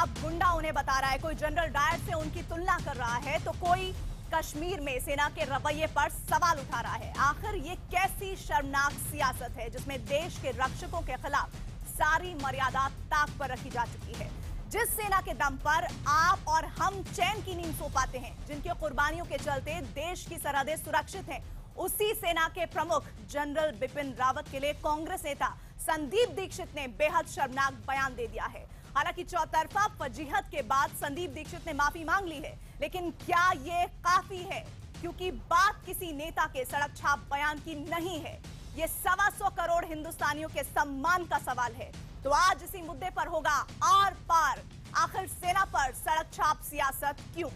अब गुंडा उन्हें बता रहा है, कोई जनरल डायर से उनकी तुलना कर रहा है, तो कोई कश्मीर में सेना के रवैये पर सवाल उठा रहा है। आखिर ये कैसी शर्मनाक सियासत है जिसमें देश के रक्षकों के खिलाफ सारी मर्यादा ताक पर रखी जा चुकी है। जिस सेना के दम पर आप और हम चैन की नींद सो पाते हैं, जिनकी कुर्बानियों के चलते देश की सरहदें सुरक्षित हैं, उसी सेना के प्रमुख जनरल बिपिन रावत के लिए कांग्रेस नेता संदीप दीक्षित ने बेहद शर्मनाक बयान दे दिया है। हालांकि चौतरफा फजीहत के बाद संदीप दीक्षित ने माफी मांग ली है, लेकिन क्या ये काफी है? क्योंकि बात किसी नेता के सड़क छाप बयान की नहीं है, ये 125 करोड़ हिंदुस्तानियों के सम्मान का सवाल है। तो आज इसी मुद्दे पर होगा आर पार। आखिर सेना पर सड़क छाप सियासत क्यों?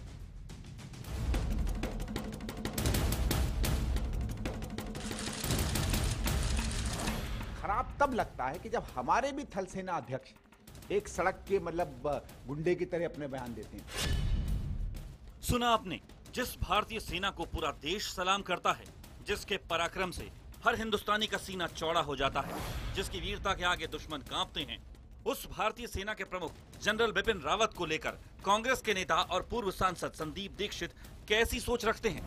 खराब तब लगता है कि जब हमारे भी थल सेना अध्यक्ष एक सड़क के गुंडे की तरह अपने बयान देते हैं। सुना आपने, जिस भारतीय सेना को पूरा देश सलाम करता है, जिसके पराक्रम से हर हिंदुस्तानी का सीना चौड़ा हो जाता है, जिसकी वीरता के आगे दुश्मन कांपते हैं, उस भारतीय सेना के प्रमुख जनरल बिपिन रावत को लेकर कांग्रेस के नेता और पूर्व सांसद संदीप दीक्षित कैसी सोच रखते हैं?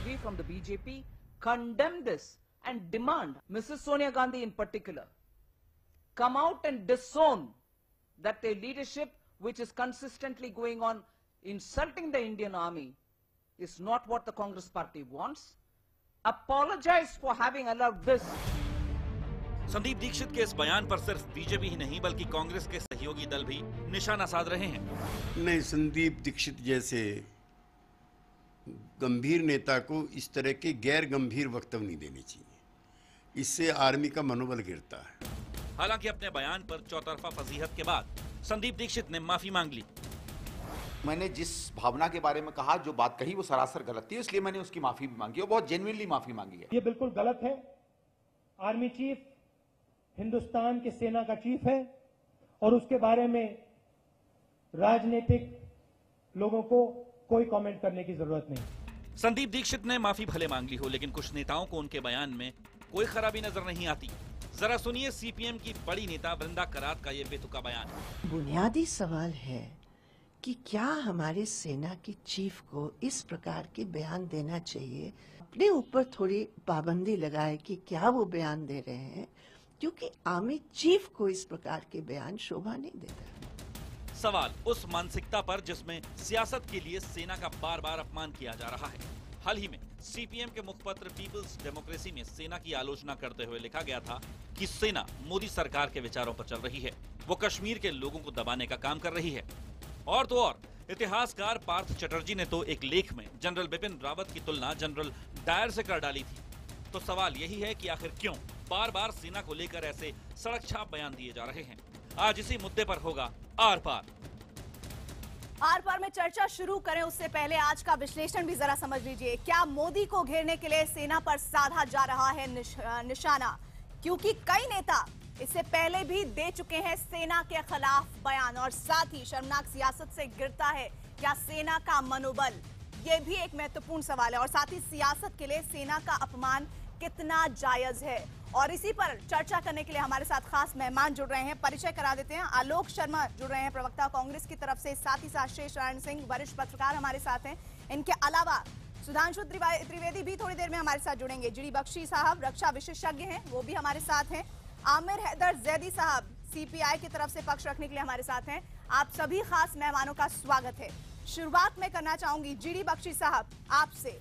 We from the BJP condemn this and demand Mrs. Sonia Gandhi in particular come out and disown that a leadership which is consistently going on insulting the Indian army is not what the Congress party wants. Apologize for having allowed this. Sandeep Dikshit के इस बयान पर सिर्फ BJP ही नहीं बल्कि कांग्रेस के सहयोगी दल भी निशाना साध रहे हैं। नहीं, संदीप दीक्षित जैसे गंभीर नेता को इस तरह के गैर गंभीर वक्तव्य नहीं देने चाहिए, इससे आर्मी का मनोबल गिरता है। हालांकि अपने बयान पर चौतरफा फजीहत के बाद संदीप दीक्षित ने माफी मांग ली। मैंने जिस भावना के बारे में कहा, जो बात कही वो सरासर गलत थी, इसलिए मैंने उसकी माफी भी मांगी और बहुत जेन्युइनली माफी मांगी है। ये बिल्कुल गलत है। आर्मी चीफ हिंदुस्तान के सेना का चीफ है और उसके बारे में राजनीतिक लोगों को कोई कमेंट करने की जरूरत नहीं। संदीप दीक्षित ने माफी भले मांग ली हो, लेकिन कुछ नेताओं को उनके बयान में कोई खराबी नजर नहीं आती। जरा सुनिए सीपीएम की बड़ी नेता वृंदा करात का ये बेतुका बयान। बुनियादी सवाल है कि क्या हमारे सेना के चीफ को इस प्रकार के बयान देना चाहिए? अपने ऊपर थोड़ी पाबंदी लगाए कि क्या वो बयान दे रहे हैं, क्योंकि आर्मी चीफ को इस प्रकार के बयान शोभा नहीं देता। सवाल उस मानसिकता पर जिसमें सियासत के लिए सेना का बार बार अपमान किया जा रहा है। हाल ही में सीपीएम के मुखपत्र पीपल्स डेमोक्रेसी में सेना की आलोचना करते हुए लिखा गया था कि सेना मोदी सरकार के विचारों पर चल रही है, वो कश्मीर के लोगों को दबाने का काम कर रही है। और तो और इतिहासकार पार्थ चटर्जी ने तो एक लेख में जनरल बिपिन रावत की तुलना जनरल डायर से कर डाली थी। तो सवाल यही है कि आखिर क्यों बार बार सेना को लेकर ऐसे सड़क छाप बयान दिए जा रहे हैं? आज इसी मुद्दे पर होगा आर पार। आर पार में चर्चा शुरू करें उससे पहले आज का विश्लेषण भी जरा समझ लीजिए। क्या मोदी को घेरने के लिए सेना पर साधा जा रहा है निशाना? क्योंकि कई नेता इससे पहले भी दे चुके हैं सेना के खिलाफ बयान, और साथ ही शर्मनाक सियासत से गिरता है क्या सेना का मनोबल? ये भी एक महत्वपूर्ण सवाल है। और साथ ही सियासत के लिए सेना का अपमान कितना जायज है? और इसी पर चर्चा करने के लिए हमारे साथ खास मेहमान जुड़ रहे हैं। परिचय करा देते हैं। आलोक शर्मा जुड़ रहे हैं प्रवक्ता कांग्रेस की तरफ से, साथ ही साथ शेष नारायण सिंह वरिष्ठ पत्रकार हमारे साथ हैं। इनके अलावा सुधांशु त्रिवेदी भी थोड़ी देर में हमारे साथ जुड़ेंगे। जीडी बख्शी साहब रक्षा विशेषज्ञ हैं, वो भी हमारे साथ हैं। आमिर हैदर जैदी साहब सीपीआई की तरफ से पक्ष रखने के लिए हमारे साथ हैं। आप सभी खास मेहमानों का स्वागत है। शुरुआत में करना चाहूंगी जीडी बख्शी साहब आपसे।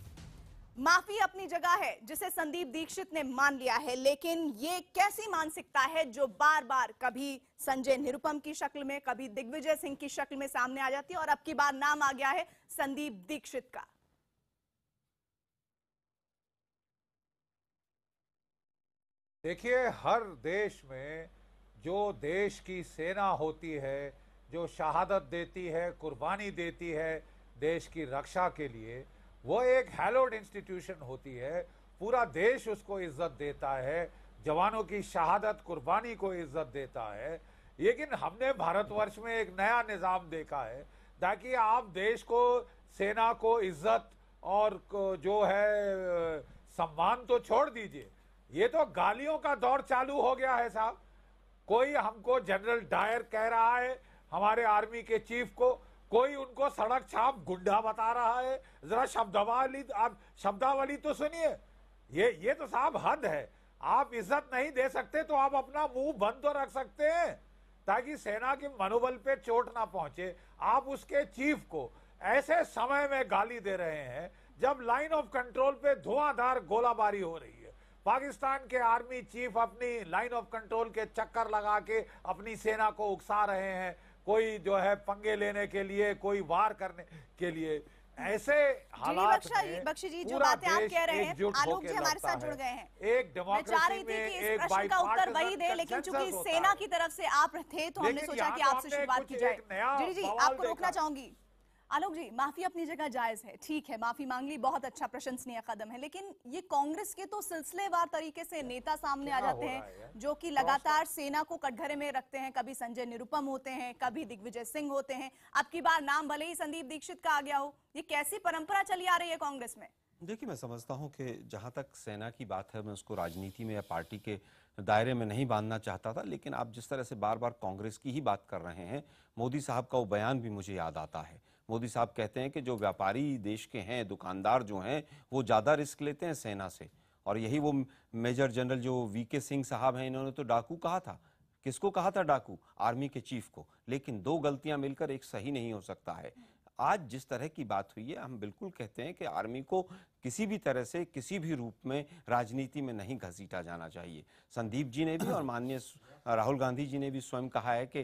माफी अपनी जगह है जिसे संदीप दीक्षित ने मान लिया है, लेकिन ये कैसी मानसिकता है जो बार बार कभी संजय निरुपम की शक्ल में, कभी दिग्विजय सिंह की शक्ल में सामने आ जाती है, और अब की बार नाम आ गया है संदीप दीक्षित का। देखिए, हर देश में जो देश की सेना होती है, जो शहादत देती है, कुर्बानी देती है देश की रक्षा के लिए, वो एक हैलोड इंस्टीट्यूशन होती है। पूरा देश उसको इज्जत देता है, जवानों की शहादत कुर्बानी को इज्जत देता है। लेकिन हमने भारतवर्ष में एक नया निज़ाम देखा है ताकि आप देश को, सेना को इज्जत और जो है सम्मान तो छोड़ दीजिए, ये तो गालियों का दौर चालू हो गया है साहब। कोई हमको जनरल डायर कह रहा है, हमारे आर्मी के चीफ को कोई उनको सड़क छाप गुंडा बता रहा है। जरा शब्दावली, आप शब्दावली तो सुनिए। ये तो साहब हद है। आप इज्जत नहीं दे सकते तो आप अपना मुंह बंद तो रख सकते हैं ताकि सेना के मनोबल पे चोट ना पहुंचे। आप उसके चीफ को ऐसे समय में गाली दे रहे हैं जब लाइन ऑफ कंट्रोल पे धुआंधार गोलाबारी हो रही है। पाकिस्तान के आर्मी चीफ अपनी लाइन ऑफ कंट्रोल के चक्कर लगा के अपनी सेना को उकसा रहे हैं, कोई जो है पंगे लेने के लिए, कोई वार करने के लिए। ऐसे हालात में बख्शी जी, जो पूरा बातें आप देश कह रहे हैं, एकजुट आलोक होके जी हमारे लड़ता साथ जुड़ है। गए हैं। एक मैं चाह रही डेमोक्रेसी थी में कि इस एक प्रश्न का उत्तर वही bipartisan दे, लेकिन चूंकि consensus होता सेना है। की तरफ से आप थे तो हमने लेकिन सोचा कि यहाँ तो आपसे हमने शुरुआत कुछ की जाए। एक नया जी बवाल आपको रोकना देखा। चाहूंगी। आलोक जी, माफी अपनी जगह जायज है, ठीक है, माफी मांग ली, बहुत अच्छा प्रशंसनीय कदम है, लेकिन ये कांग्रेस के तो सिलसिलेवार तरीके से नेता सामने आ जाते हैं जो कि लगातार सेना को कटघरे में रखते हैं। कभी संजय निरुपम होते हैं, कभी दिग्विजय सिंह होते हैं, अब की बार नाम भले ही संदीप दीक्षित का आ गया हो। ये कैसी परंपरा चली आ रही है कांग्रेस में? देखिए, मैं समझता हूं कि जहां तक सेना की बात है, मैं उसको राजनीति में या पार्टी के दायरे में नहीं बांधना चाहता था, लेकिन आप जिस तरह से बार बार कांग्रेस की ही बात कर रहे हैं, मोदी साहब का वो बयान भी मुझे याद आता है। मोदी साहब कहते हैं कि जो व्यापारी देश के हैं, दुकानदार जो हैं, वो ज़्यादा रिस्क लेते हैं सेना से। और यही वो मेजर जनरल जो वीके सिंह साहब हैं, इन्होंने तो डाकू कहा था। किसको कहा था डाकू? आर्मी के चीफ को। लेकिन दो गलतियां मिलकर एक सही नहीं हो सकता है। आज जिस तरह की बात हुई है, हम बिल्कुल कहते हैं कि आर्मी को किसी भी तरह से, किसी भी रूप में राजनीति में नहीं घसीटा जाना चाहिए। संदीप जी ने भी और माननीय राहुल गांधी जी ने भी स्वयं कहा है कि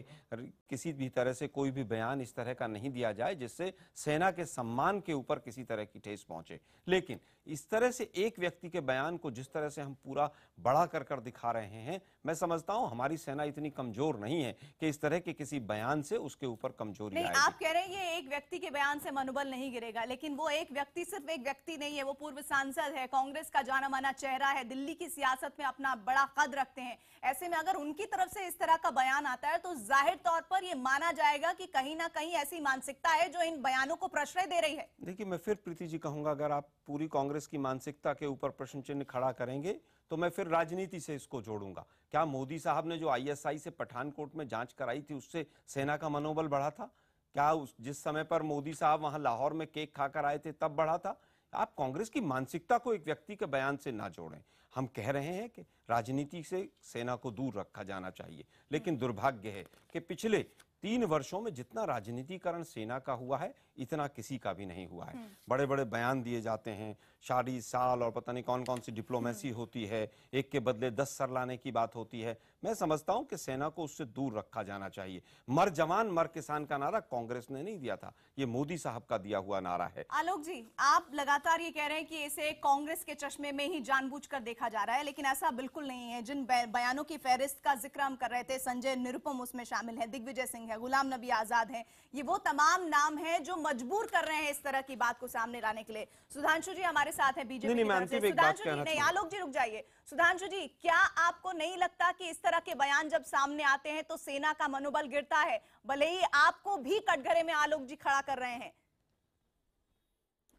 किसी भी तरह से कोई भी बयान इस तरह का नहीं दिया जाए जिससे सेना के सम्मान के ऊपर किसी तरह की ठेस पहुंचे। लेकिन इस तरह से एक व्यक्ति के बयान को जिस तरह से हम पूरा बड़ा कर दिखा रहे हैं, मैं समझता हूं हमारी सेना इतनी कमजोर नहीं है कि इस तरह के किसी बयान से उसके ऊपर कमजोरी नहीं, आएगी। आप कह रहे हैं ये एक व्यक्ति के बयान से मनोबल नहीं गिरेगा, लेकिन वो एक व्यक्ति सिर्फ एक व्यक्ति नहीं है, वो पूर्व सांसद है, कांग्रेस का जाना माना चेहरा है, दिल्ली की सियासत में अपना बड़ा कद रखते हैं। ऐसे में अगर उनकी तरफ से इस तरह का बयान आता है तो जाहिर तौर पर ये माना जाएगा कि कहीं ना कहीं ऐसी मानसिकता है जो इन बयानों को प्रश्रय दे रही है। देखिए, मैं फिर प्रीति जी कहूंगा, अगर आप पूरी कांग्रेस की मानसिकता के ऊपर प्रश्न चिन्ह खड़ा करेंगे तो मैं फिर राजनीति से इसको जोड़ूंगा। क्या मोदी साहब ने जो आईएसआई से पठानकोट में जांच कराई थी उससे सेना का मनोबल बढ़ा था? क्या जिस समय पर मोदी साहब वहां लाहौर में केक खाकर आए थे तब बढ़ा था? आप कांग्रेस की मानसिकता को एक व्यक्ति के बयान से ना जोड़ें। हम कह रहे हैं कि राजनीति से सेना को दूर रखा जाना चाहिए, लेकिन दुर्भाग्य है कि पिछले 3 वर्षों में जितना राजनीतिकरण सेना का हुआ है, इतना किसी का भी नहीं हुआ है। बड़े बड़े बयान दिए जाते हैं, शादी साल और पता नहीं कौन कौन सी डिप्लोमेसी होती है, एक के बदले 10 सर लाने की बात होती है। मैं समझता हूं कि सेना को उससे दूर रखा जाना चाहिए। मर जवान मर किसान का नारा कांग्रेस ने नहीं दिया था, ये मोदी साहब का दिया हुआ नारा है। आलोक जी, आप लगातार ये कह रहे हैं कि इसे कांग्रेस के चश्मे में ही जानबूझकर देखा जा रहा है, लेकिन ऐसा बिल्कुल नहीं है। जिन बयानों की फहरिस्त का जिक्र हम कर रहे थे, संजय निरुपम उसमें शामिल है, दिग्विजय सिंह है, गुलाम नबी आजाद है, ये वो तमाम नाम हैं जो मजबूर कर रहे हैं इस तरह की बात को सामने लाने के लिए। सुधांशु जी हमारे साथ है बीजेपी की तरफ से। सुधांशु जी, नहीं आलोक जी रुक जाइए। सुधांशु जी, क्या आपको नहीं लगता कि इस तरह के बयान जब सामने आते हैं तो सेना का मनोबल गिरता है, भले ही आपको भी कटघरे में आलोक जी खड़ा कर रहे हैं?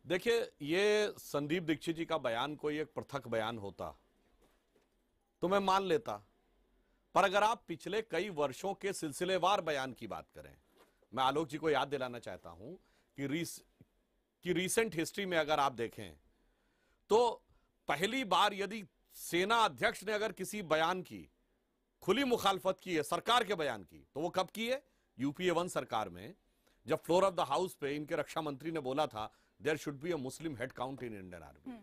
देखिए, ये संदीप दीक्षित जी का बयान कोई एक पृथक बयान होता तो मैं मान लेता, पर अगर आप पिछले कई वर्षों के सिलसिलेवार बयान की बात करें, मैं आलोक जी को याद दिलाना चाहता हूं कि रीसेंट हिस्ट्री में अगर आप देखें तो पहली बार यदि सेना अध्यक्ष ने अगर किसी बयान की खुली मुखालफत की है, सरकार के बयान की, तो वो कब की है? यूपीए 1 सरकार में, जब फ्लोर ऑफ द हाउस पे इनके रक्षा मंत्री ने बोला था there should be a Muslim head count in Indian army.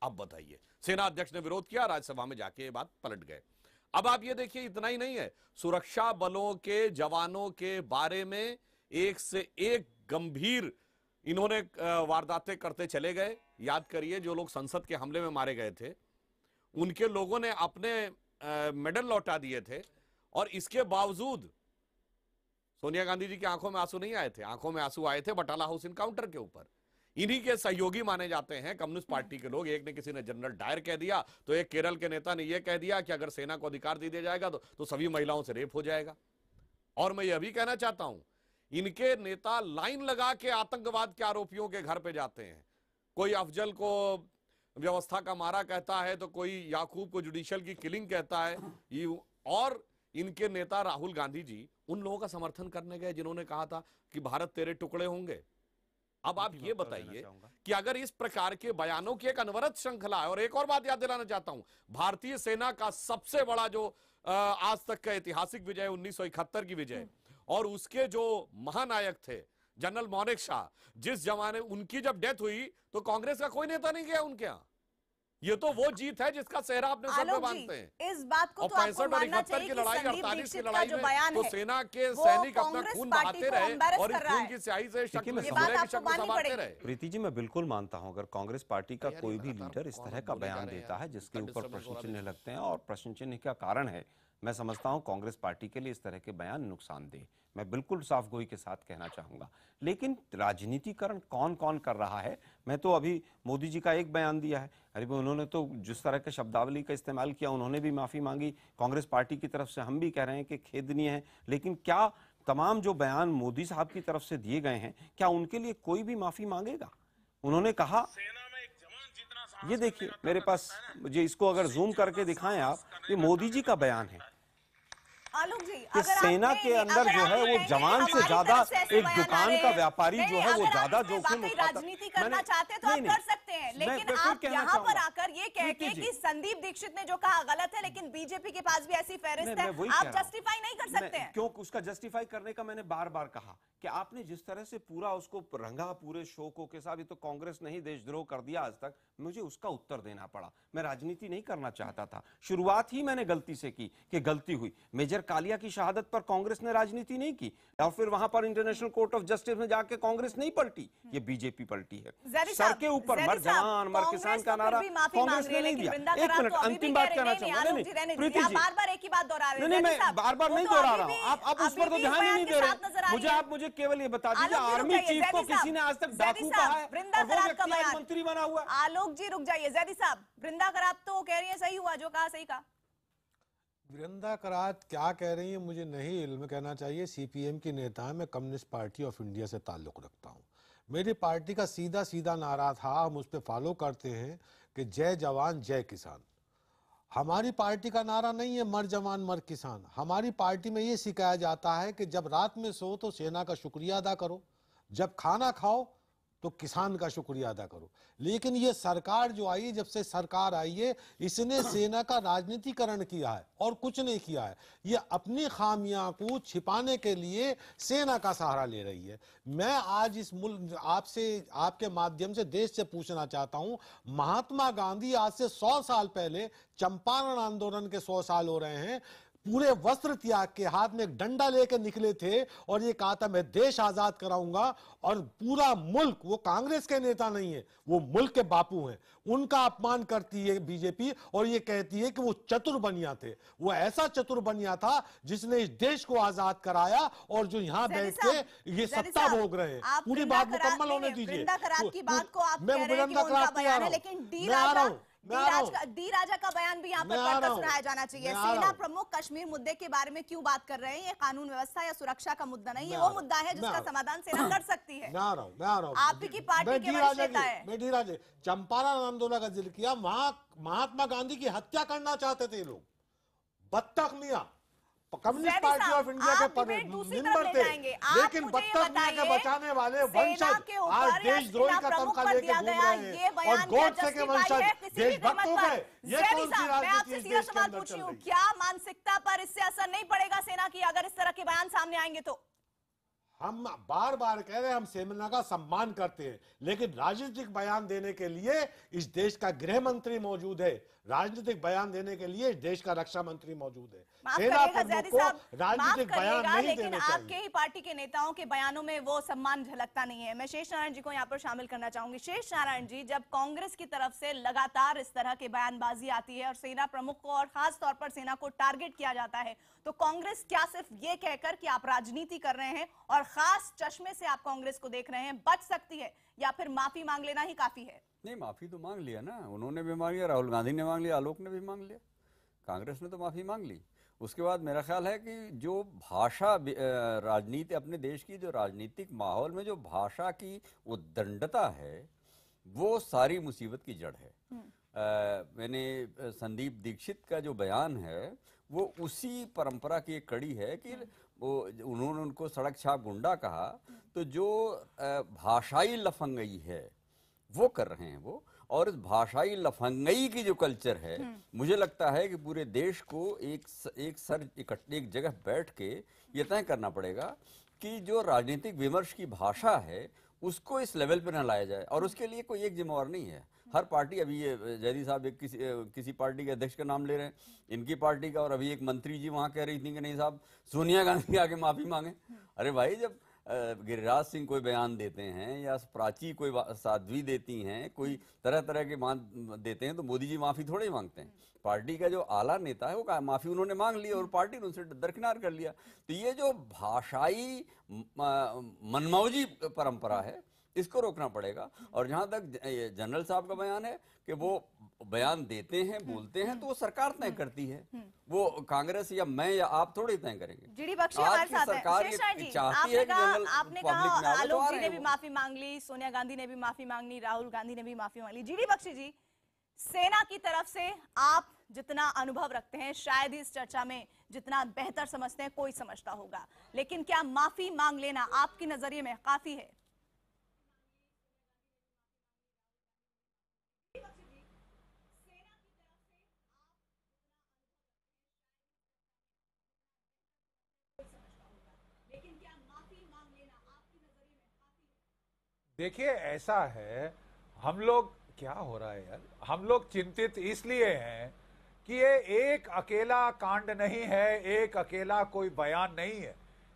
अब बताइए, सेना अध्यक्ष ने विरोध किया, राज्यसभा में जाके ये बात पलट गए। अब आप ये देखिए, इतना ही नहीं है, सुरक्षा बलों के जवानों के बारे में एक से एक गंभीर इन्होंने वारदातें करते चले गए। याद करिए, जो लोग संसद के हमले में मारे गए थे उनके लोगों ने अपने मेडल लौटा दिए थे, और इसके बावजूद सोनिया गांधी जी की आंखों में आंसू नहीं आए थे। आंखों में आंसू आए थे बटाला हाउस इनकाउंटर के ऊपर। इन्हीं के सहयोगी माने जाते हैं कम्युनिस्ट पार्टी के लोग। एक ने, किसी ने जनरल डायर कह दिया, तो एक केरल के नेता ने यह कह दिया कि अगर सेना को अधिकार दे दिया जाएगा तो सभी महिलाओं से रेप हो जाएगा। और मैं यह भी कहना चाहता हूं, इनके नेता लाइन लगा के आतंकवाद के आरोपियों के घर पे जाते हैं। कोई अफजल को व्यवस्था का मारा कहता है, तो कोई याकूब को जुडिशियल की किलिंग कहता है। और इनके नेता राहुल गांधी जी उन लोगों का समर्थन करने गए जिन्होंने कहा था कि भारत तेरे टुकड़े होंगे। अब आप ये बताइए कि अगर इस प्रकार के बयानों की एक अनवरत श्रृंखला है, और एक और बात याद दिलाना चाहता हूं, भारतीय सेना का सबसे बड़ा जो आज तक का ऐतिहासिक विजय 1971 की विजय, और उसके जो महानायक थे जनरल मौनिक शाह, जिस जमाने उनकी जब डेथ हुई तो कांग्रेस का कोई नेता नहीं गया उनके यहां। ये तो वो जीत है जिसका सेहरा अपने सर पे बांधते हैं। इस बात को और तो आपको 65 और मानना 71 चाहिए की कि लड़ाई, संदीप 48 की दीक्षित का लड़ाई जो में बयान तो है, सेना के वो सैनिक अपना कांग्रेस खून पार्टी बहाते को रहे embarrass और इस कर रहा खून है। की स्याही से शक में ये बात सबूरे की आपको शक में माननी संवारते पड़ेगी। रहे। प्रीति जी, मैं बिल्कुल मानता हूं, अगर कांग्रेस पार्टी का कोई भी लीडर इस तरह का बोले जा बयान रहे हैं देता यार, है जिसके इसका ऊपर disturbance हो प्रश्न रहा चिन्ह है। लगते हैं और प्रश्न चिन्ह का कारण है, मैं समझता हूं कांग्रेस पार्टी के लिए इस तरह के बयान नुकसानदेह। मैं बिल्कुल साफ गोई के साथ कहना चाहूंगा। लेकिन राजनीतिकरण कौन कौन कर रहा है, मैं तो अभी मोदी जी का एक बयान दिया है, अरे उन्होंने तो जिस तरह के शब्दावली का इस्तेमाल किया, उन्होंने भी माफी मांगी। कांग्रेस पार्टी की तरफ से हम भी कह रहे हैं कि खेदनीय है, लेकिन क्या तमाम जो बयान मोदी साहब की तरफ से दिए गए हैं, क्या उनके लिए कोई भी माफी मांगेगा? उन्होंने कहा, ये देखिए मेरे पास, मुझे इसको अगर जूम करके दिखाएं आप, ये मोदी जी का बयान है आलोक जी, कि सेना के अंदर जो है वो जवान से ज्यादा एक दुकान का व्यापारी जो है वो ज्यादा जोखिम उठाता। राजनीति करना चाहते हैं तो आप कर सकते हैं, लेकिन आप यहाँ पर आकर ये कह के कि संदीप दीक्षित ने जो कहा गलत है, लेकिन बीजेपी के पास भी ऐसी फहरिस्त है, आप जस्टिफाई नहीं कर सकते हैं। क्यों उसका जस्टिफाई करने का मैंने बार बार कहा कि आपने जिस तरह से पूरा उसको रंगा, पूरे शोकों के साथ, ये तो कांग्रेस ने ही देशद्रोह कर दिया आज तक, मुझे उसका उत्तर देना पड़ा। मैं राजनीति नहीं करना चाहता था, शुरुआत ही मैंने गलती से की कि गलती हुई। मेजर कालिया की शहादत पर कांग्रेस ने राजनीति नहीं की, और फिर वहां पर इंटरनेशनल कोर्ट ऑफ जस्टिस में जाके कांग्रेस नहीं पलटी, ये बीजेपी पलटी है। सर के ऊपर मर जवान मर किसान का नारा कांग्रेस ने नहीं दिया। एक मिनट, अंतिम बात कहना चाहूंगा। प्रीति जी, बार-बार एक ही बात दोहरा रहे हैं। नहीं, मैं बार-बार नहीं दोहरा रहा हूं, आप उस पर तो ध्यान ही नहीं दे रहे। मुझे केवल ये बता दीजिए, आर्मी चीफ को किसी ने आज तक डाकू कहा है और वो व्यक्ति आज मंत्री बना हुआ है? आलोक जी रुक जाइए, जैदी साहब, वृंदा करात तो कह रही है सही हुआ, जो कहा सही कहा। वृंदा करात क्या कह रही है मुझे नहीं इल्म, कहना चाहिए सीपीएम की नेता है, मैं कम्युनिस्ट पार्टी ऑफ इंडिया से ताल्लुक रखता हूँ। मेरी पार्टी का सीधा सीधा नारा था, हम उस पर फॉलो करते हैं कि जय जवान जय किसान। हमारी पार्टी का नारा नहीं है मर जवान मर किसान। हमारी पार्टी में ये सिखाया जाता है कि जब रात में सो तो सेना का शुक्रिया अदा करो, जब खाना खाओ तो किसान का शुक्रिया अदा करो। लेकिन ये सरकार जो आई, जब से सरकार आई है, इसने सेना का राजनीतिकरण किया है और कुछ नहीं किया है। ये अपनी खामियां को छिपाने के लिए सेना का सहारा ले रही है। मैं आज इस मुल्क आपसे, आपके माध्यम से देश से पूछना चाहता हूं, महात्मा गांधी आज से 100 साल पहले, चंपारण आंदोलन के 100 साल हो रहे हैं, पूरे वस्त्र त्याग के हाथ में एक डंडा लेकर निकले थे और ये कहा था मैं देश आजाद कराऊंगा। और पूरा मुल्क, वो कांग्रेस के नेता नहीं है, वो मुल्क के बापू हैं, उनका अपमान करती है बीजेपी और ये कहती है कि वो चतुर बनिया थे। वो ऐसा चतुर बनिया था जिसने इस देश को आजाद कराया और जो यहाँ बैठ के ये सत्ता भोग रहे हैं। पूरी बात मुकम्मल होने दीजिए। डी राजा का बयान भी यहाँ पर पढ़कर सुनाया जाना चाहिए। सेना प्रमुख कश्मीर मुद्दे के बारे में क्यों बात कर रहे हैं? ये कानून व्यवस्था या सुरक्षा का मुद्दा नहीं है, वो मुद्दा है जिसका समाधान सेना कर सकती है। मैं आ रहा हूँ। आपकी पार्टी के वरिष्ठ नेता है। मैं डी राजा, चंपारण आंदोलन का जिक्र किया, वहां महात्मा गांधी की हत्या करना चाहते थे लोग, बत्तख मियां, कम्युनिस्ट पार्टी ऑफ इंडिया के मेंबर थे, लेकिन बत्तख मियां के बचाने वाले वंशज आज देशद्रोही का तमगा लेके घूम रहे हैं और गोडसे के वंशज देशभक्त हो गए। ये कौन सी राजनीति है? देश के अंदर चल रही है। क्या मानसिकता पर इससे असर नहीं पड़ेगा सेना की अगर इस तरह के बयान सामने आएंगे तो? हम बार बार कह रहे हैं हम सेना का सम्मान करते हैं, लेकिन राजनीतिक बयान देने के लिए इस देश का गृह मंत्री मौजूद है, राजनीतिक बयान देने के लिए इस देश का रक्षा मंत्री मौजूद है। सेना प्रमुख को राजनीतिक बयान नहीं देने चाहिए। आपके ही पार्टी के नेताओं के बयानों में वो सम्मान झलकता नहीं है। मैं शेष नारायण जी को यहाँ पर शामिल करना चाहूंगी। शेष नारायण जी, जब कांग्रेस की तरफ से लगातार इस तरह के बयानबाजी आती है और सेना प्रमुख को और खास तौर पर सेना को टारगेट किया जाता है, तो कांग्रेस क्या सिर्फ ये कहकर कि आप राजनीति कर रहे हैं और खास चश्मे से आप कांग्रेस को देख रहे हैं, बच सकती है, या फिर माफी मांग लेना ही काफी है? नहीं, माफी तो मांग लिया ना, उन्होंने भी मांग लिया, राहुल गांधी ने मांग लिया, आलोक ने भी मांग लिया, कांग्रेस ने तो माफी मांग ली। उसके बाद मेरा ख्याल है कि जो भाषा राजनीति, अपने देश की जो राजनीतिक माहौल में जो भाषा की उद्दंडता है, वो सारी मुसीबत की जड़ है। मैंने संदीप दीक्षित का जो बयान है वो उसी परंपरा की एक कड़ी है कि वो उन्होंने उनको सड़क छाप गुंडा कहा, तो जो भाषाई लफंगई है वो कर रहे हैं वो। और इस भाषाई लफंगई की जो कल्चर है, मुझे लगता है कि पूरे देश को एक जगह बैठ के ये तय करना पड़ेगा कि जो राजनीतिक विमर्श की भाषा है उसको इस लेवल पे न लाया जाए। और उसके लिए कोई एक जिम्मेवार नहीं है। हर पार्टी, अभी ये जयदी साहब एक किसी पार्टी के अध्यक्ष का नाम ले रहे हैं, इनकी पार्टी का, और अभी एक मंत्री जी वहां कह रही थी कि नहीं साहब सोनिया गांधी आके माफी मांगे। अरे भाई, जब गिरिराज सिंह कोई बयान देते हैं या प्राची कोई साध्वी देती हैं, कोई तरह तरह के मान देते हैं, तो मोदी जी माफी थोड़े ही मांगते हैं। पार्टी का जो आला नेता है वो माफी उन्होंने मांग ली और पार्टी ने उनसे दरकिनार कर लिया। तो ये जो भाषाई मनमौजी परंपरा है, इसको रोकना पड़ेगा। और जहां तक जनरल साहब का बयान है कि वो बयान देते हैं, बोलते हैं, तो वो सरकार तय करती है, वो कांग्रेस या मैं या आप थोड़े तय करेंगे। जीडी बख्शी हमारे साथ सरकार हैं। चाहती है कि आपने कहा आलोक जी ने भी माफी मांग ली, सोनिया गांधी ने भी माफी मांग ली, राहुल गांधी ने भी माफी मांग ली। जीडी बख्शी जी, सेना की तरफ से आप जितना अनुभव रखते हैं, शायद इस चर्चा में जितना बेहतर समझते हैं कोई समझता होगा, लेकिन क्या माफी मांग लेना आपके नजरिए में काफी है? देखिए, ऐसा है, हम लोग, क्या हो रहा है यार, हम लोग चिंतित इसलिए हैं कि ये एक अकेला कांड नहीं है, एक अकेला कोई बयान नहीं है,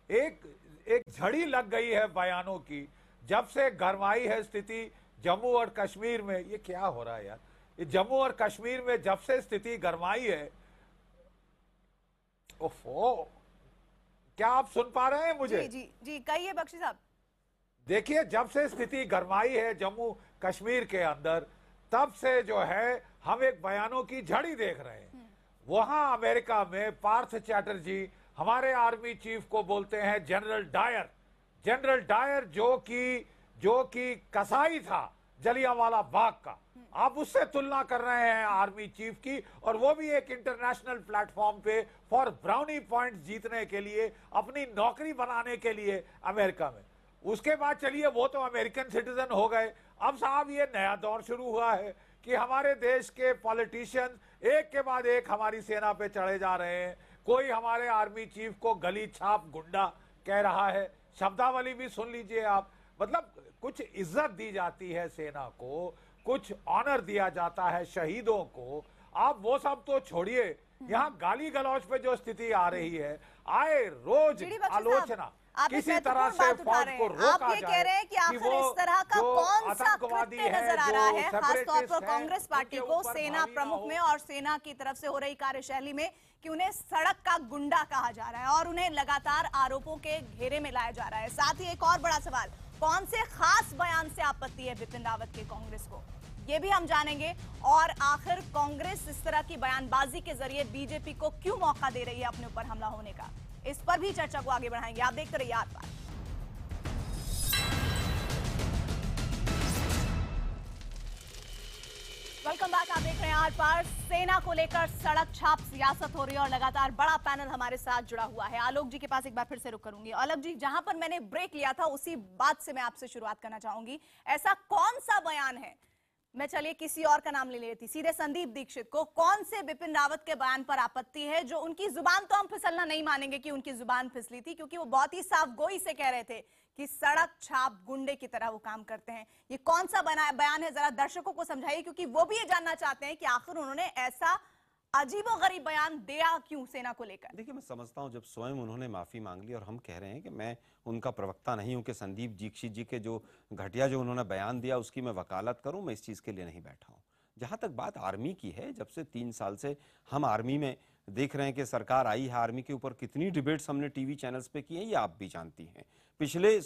एक झड़ी लग गई है बयानों की। जब से गरमाई है स्थिति जम्मू और कश्मीर में, ये क्या हो रहा है यार, ये जम्मू और कश्मीर में जब से स्थिति गरमाई है, ओफो, क्या आप सुन पा रहे हैं मुझे? जी जी कहिए बख्शी साहब। देखिए, जब से स्थिति गरमाई है जम्मू कश्मीर के अंदर, तब से जो है हम एक बयानों की झड़ी देख रहे हैं। वहां अमेरिका में पार्थ चैटर्जी हमारे आर्मी चीफ को बोलते हैं जनरल डायर, जो कि कसाई था जलियांवाला बाग का। आप उससे तुलना कर रहे हैं आर्मी चीफ की, और वो भी एक इंटरनेशनल प्लेटफॉर्म पे फॉर ब्राउनी पॉइंट्स जीतने के लिए, अपनी नौकरी बनाने के लिए अमेरिका में। उसके बाद चलिए, वो तो अमेरिकन सिटीजन हो गए। अब साहब, ये नया दौर शुरू हुआ है कि हमारे देश के पॉलिटिशियन एक के बाद एक हमारी सेना पे चढ़े जा रहे हैं। कोई हमारे आर्मी चीफ को गली छाप गुंडा कह रहा है। शब्दावली भी सुन लीजिए आप, मतलब कुछ इज्जत दी जाती है सेना को, कुछ ऑनर दिया जाता है शहीदों को। आप वो सब तो छोड़िए, यहाँ गाली गलौज पे जो स्थिति आ रही है, आए रोज आलोचना, किसी तरह से फौज को रोका आप ये कह रहे हैं कि आखिर इस तरह का कौन सा कृत्य नजर आ रहा है, खासतौर पर कांग्रेस पार्टी को सेना प्रमुख में और सेना की तरफ से हो रही कार्यशैली में, कि उन्हें सड़क का गुंडा कहा जा रहा है और उन्हें लगातार आरोपों के घेरे में लाया जा रहा है। साथ ही एक और बड़ा सवाल, कौन से खास बयान से आपत्ति है बिपिन रावत के कांग्रेस को, ये भी हम जानेंगे। और आखिर कांग्रेस इस तरह की बयानबाजी के जरिए बीजेपी को क्यों मौका दे रही है अपने ऊपर हमला होने का, इस पर भी चर्चा को आगे बढ़ाएंगे। आप देखते रहिए आर पार। वेलकम बैक, आप देख रहे हैं आर पार। सेना को लेकर सड़क छाप सियासत हो रही है और लगातार बड़ा पैनल हमारे साथ जुड़ा हुआ है। आलोक जी के पास एक बार फिर से रुक करूंगी। आलोक जी, जहां पर मैंने ब्रेक लिया था उसी बात से मैं आपसे शुरुआत करना चाहूंगी। ऐसा कौन सा बयान है, मैं चलिए किसी और का नाम ले लेती, सीधे संदीप दीक्षित को, कौन से बिपिन रावत के बयान पर आपत्ति है जो उनकी जुबान, तो हम फिसलना नहीं मानेंगे कि उनकी जुबान फिसली थी, क्योंकि वो बहुत ही साफ गोई से कह रहे थे कि सड़क छाप गुंडे की तरह वो काम करते हैं। ये कौन सा बयान है, जरा दर्शकों को समझाइए, क्योंकि वो भी ये जानना चाहते हैं कि आखिर उन्होंने ऐसा अजीबोगरीब बयान दिया क्यों सेना को लेकर। देखिए, मैं समझता हूं जब स्वयं उन्होंने माफी मांग ली और हम कह रहे हैं कि मैं उनका प्रवक्ता नहीं हूं कि संदीप दीक्षित जी के जो घटिया जो उन्होंने बयान दिया उसकी मैं वकालत करूं, मैं इस चीज के लिए नहीं बैठा हूं। जहां तक बात आर्मी की है, जब से 3 साल से हम आर्मी में देख रहे हैं कि सरकार आई है, आर्मी के ऊपर कितनी डिबेट्स हमने टीवी चैनल्स पे की है ये आप भी जानती हैं। पिछले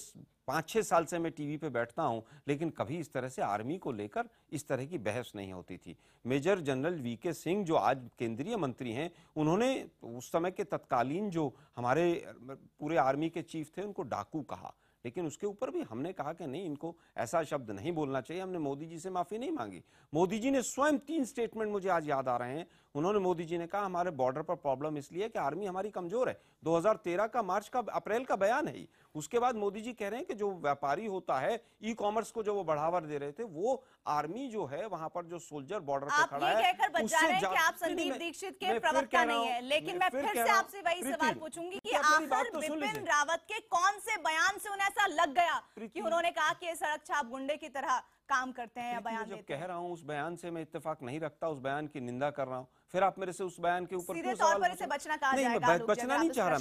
5-6 साल से मैं टीवी पे बैठता हूं, लेकिन कभी इस तरह से आर्मी को लेकर इस तरह की बहस नहीं होती थी। मेजर जनरल वीके सिंह जो आज केंद्रीय मंत्री हैं, उन्होंने उस समय के तत्कालीन जो हमारे पूरे आर्मी के चीफ थे उनको डाकू कहा, लेकिन उसके ऊपर भी हमने कहा कि नहीं, इनको ऐसा शब्द नहीं बोलना चाहिए। हमने मोदी जी से माफी नहीं मांगी। मोदी जी ने स्वयं 3 स्टेटमेंट मुझे आज याद आ रहे हैं, उन्होंने, मोदी जी ने कहा हमारे बॉर्डर पर प्रॉब्लम इसलिए है कि आर्मी हमारी कमजोर है। 2013 का मार्च का अप्रैल का बयान है। उसके बाद मोदी जी कह रहे हैं कि जो व्यापारी होता है, ई कॉमर्स को जो वो बढ़ावा दे रहे थे, वो आर्मी जो है वहां पर जो सोल्जर बॉर्डर पे खड़ा है, आप ये कहकर बचा रहे हैं कि आप संदीप दीक्षित के प्रवक्ता नहीं है, लेकिन मैं फिर से आपसे वही सवाल पूछूंगी कि आखिर बिपिन रावत के कौन से बयान से उन्हें ऐसा लग गया कि उन्होंने कहा कि ये सड़क छाप गुंडे की तरह काम करते हैं या बयान देते हैं? जब कह रहा हूं उस बयान से मैं इत्तेफाक नहीं रखता, उस बयान की निंदा कर रहा हूं, फिर आप मेरे से उस बयान के ऊपर सीधे तौर पर इसे बचना कहा जाएगा? नहीं, बचना नहीं चाह रहा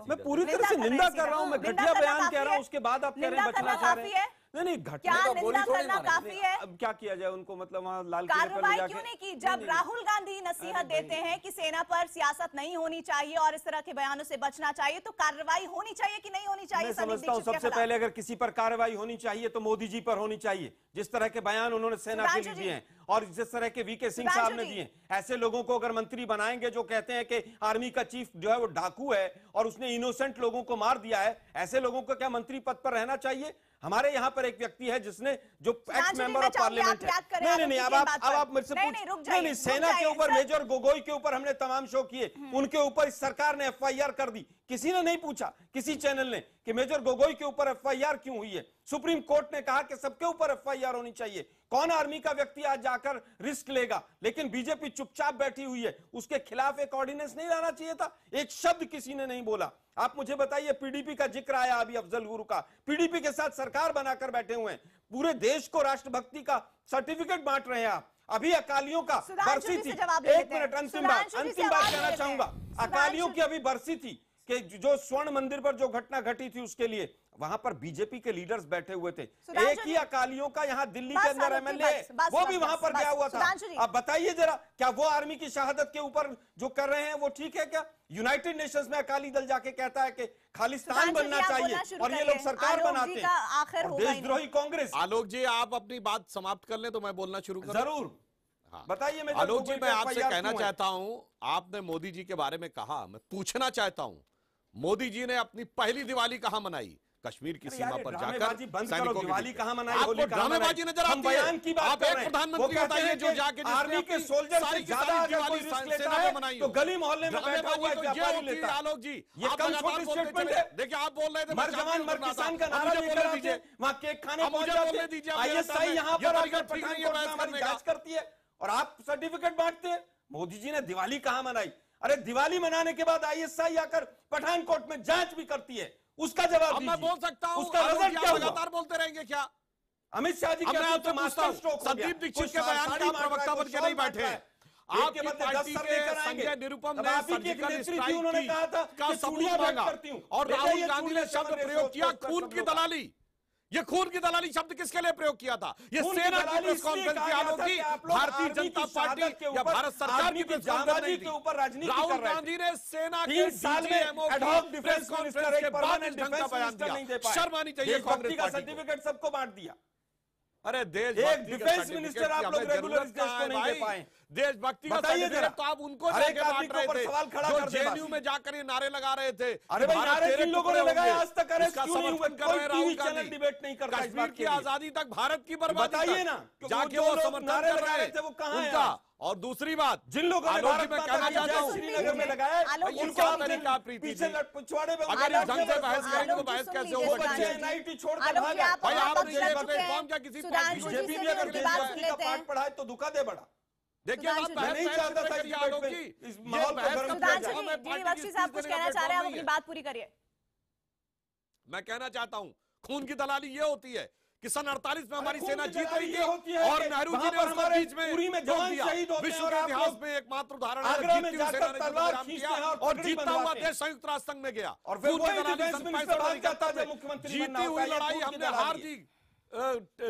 मैं पूरी तरह से निंदा कर रहा हूं, मैं घटिया बयान कह रहा हूं, उसके बाद आप कह रहे हैं बचना चाह रहे हैं। नहीं, घटना करना काफी है? अब क्या किया जाए उनको, मतलब वहाँ लाल कार्रवाई क्यों नहीं की? जब राहुल गांधी नसीहत देते हैं कि सेना पर सियासत नहीं होनी चाहिए और इस तरह के बयानों से बचना चाहिए, तो कार्रवाई होनी चाहिए कि नहीं होनी चाहिए? मैं समझता हूँ सबसे पहले अगर किसी पर कार्रवाई होनी चाहिए तो मोदी जी पर होनी चाहिए। जिस तरह के बयान उन्होंने सेना के लिए दिए हैं और जिस तरह के वीके सिंह साहब ने दिए, ऐसे लोगों को अगर मंत्री बनाएंगे जो कहते हैं कि आर्मी का चीफ जो है वो डाकू है और उसने इनोसेंट लोगों को मार दिया है, ऐसे लोगों को क्या मंत्री पद पर रहना चाहिए? हमारे यहाँ पर एक व्यक्ति है जिसने जो एक्स मेंबर ऑफ पार्लियामेंट है। नहीं, अब आप मुझसे नहीं, सेना के ऊपर मेजर गोगोई के ऊपर हमने तमाम शो किए, उनके ऊपर इस सरकार ने FIR कर दी। किसी ने नहीं पूछा, किसी चैनल ने, कि मेजर गोगोई के ऊपर FIR क्यों हुई है। सुप्रीम कोर्ट ने कहा कि सबके ऊपर FIR होनी चाहिए। कौन आर्मी का व्यक्ति आज जाकर रिस्क लेगा? लेकिन बीजेपी चुपचाप बैठी हुई है। उसके खिलाफ एक ऑर्डिनेंस नहीं लाना चाहिए था? एक शब्द किसी ने नहीं बोला। आप मुझे बताइए, PDP का जिक्र आया अभी अफजल गुरु का, PDP के साथ सरकार बनाकर बैठे हुए हैं, पूरे देश को राष्ट्रभक्ति का सर्टिफिकेट बांट रहे हैं आप। अभी अकालियों का बरसी थी, एक मिनट, अंतिम बात कहना चाहूंगा। अकालियों की अभी बरसी थी कि जो स्वर्ण मंदिर पर जो घटना घटी थी उसके लिए वहां पर बीजेपी के लीडर्स बैठे हुए थे। एक ही अकालियों का यहाँ दिल्ली के अंदर MLA वो भी वहां पर गया हुआ था। अब बताइए जरा, क्या वो आर्मी की शहादत के ऊपर जो कर रहे हैं वो ठीक है क्या? यूनाइटेड नेशंस में अकाली दल जाके कहता है कि खालिस्तान बनना चाहिए और ये लोग सरकार बनाते हैं। देशद्रोही कांग्रेस। आलोक जी, आप अपनी बात समाप्त कर लें तो मैं बोलना शुरू करूं। जरूर, बताइए। आलोक जी, मैं आपसे कहना चाहता हूं, आपने मोदी जी के बारे में कहा, मैं पूछना चाहता हूं, मोदी जी ने अपनी पहली दिवाली कहां मनाई? कश्मीर की सीमा पर जाकर सैनिकों दिवाली कहां मनाई? आपको ड्रामेबाजी नजर आती है? आप एक प्रधानमंत्री बताइए जो जाके आर्मी के सोल्जर से ज्यादा दिवाली सेना में मनाई तो गली मोहल्ले में बैठा हुआ व्यापारी लेता। आलोक जी, ये कम छोटी स्टेटमेंट है। देखिए, आप बोल रहे थे मर जवान मर किसान का नारा लेकर आते हैं, वहां केक खाने पहुंच जाते हैं। ISI यहाँ पर आकर पठानकोट में हमारी जांच करती है और आप सर्टिफिकेट बांटते हैं। मोदी जी ने दिवाली कहां मनाई? अरे दिवाली मनाने के बाद ISI आकर पठानकोट में जांच भी करती है, उसका जवाब दीजिए। मैं बोल सकता हूं, उसका रिजल्ट क्या हुआ? लगातार बोलते रहेंगे क्या? अमित शाह जी तो मास्टर स्ट्रोक संदीप दीक्षित के बयान का प्रवक्ता बन के नहीं बैठे। आपकी पार्टी के संजय निरुपम ने सर्जिकल स्ट्राइक का सबूत मांगा और राहुल गांधी ने शब्द प्रयोग किया खून की दलाली। ये खून की दलाली शब्द किसके लिए प्रयोग किया था? ये सेना की प्रेस कॉन्फ्रेंस की आलोक जी, भारतीय जनता पार्टी या भारत सरकार की प्रेस कॉन्फ्रेंस नहीं थी। राहुल गांधी ने सेना के DGMO की प्रेस कॉन्फ्रेंस के बाद इस ढंग का बयान दिया। शर्म आनी चाहिए कांग्रेस का सर्टिफिकेट सबको बांट दिया। अरे एक डिफेंस मिनिस्टर आप लोग रेगुलर देश को नहीं दे पाए। देशभक्ति का सर्टिफिकेट तो आप उनको जाके बांट रहे थे जो JNU में जाकर ये नारे लगा रहे थे। अरे भाई, नारे जिन लोगों ने लगाए आज तक अरेस्ट क्यों नहीं हुए? कोई टीवी चैनल डिबेट नहीं करता। कश्मीर की आजादी तक, भारत की बर्बादी बताइए ना, जाके वो समर्थन कर रहे थे वो कहां है? और दूसरी बात, जिन लोगों ने भारत में कहना चाहता हूं श्रीनगर में लगाया, उनको तरीका प्रीति थी। अगर इस ढंग से बहस करेंगे तो बहस कैसे हो सकती है? NIT छोड़कर भागा। भाई, आपने ये कौन क्या किसी बीजेपी भी अगर देशभक्ति का पाठ पढ़ाए तो दुखा दे बड़ा। देखिए, आप नहीं चाहता था कि आलोक जी इस माहौल को गर्म किया जाए। जी बख्शी साहब कुछ कहना चाह रहे हैं, आप अपनी बात पूरी करिए। मैं कहना चाहता हूं, खून की दलाली ये होती है कि सन 48 में हमारी सेना जीत रही थी और नेहरू जी ने उसको बीच में जोड़ दिया। विश्व के इतिहास में एकमात्र उदाहरण है जीतती हुई सेना ने विराम किया और जीतता हुआ देश संयुक्त राष्ट्र संघ में गया। और खून की दलाली सन 65 में जीती हुई लड़ाई हमने हार दी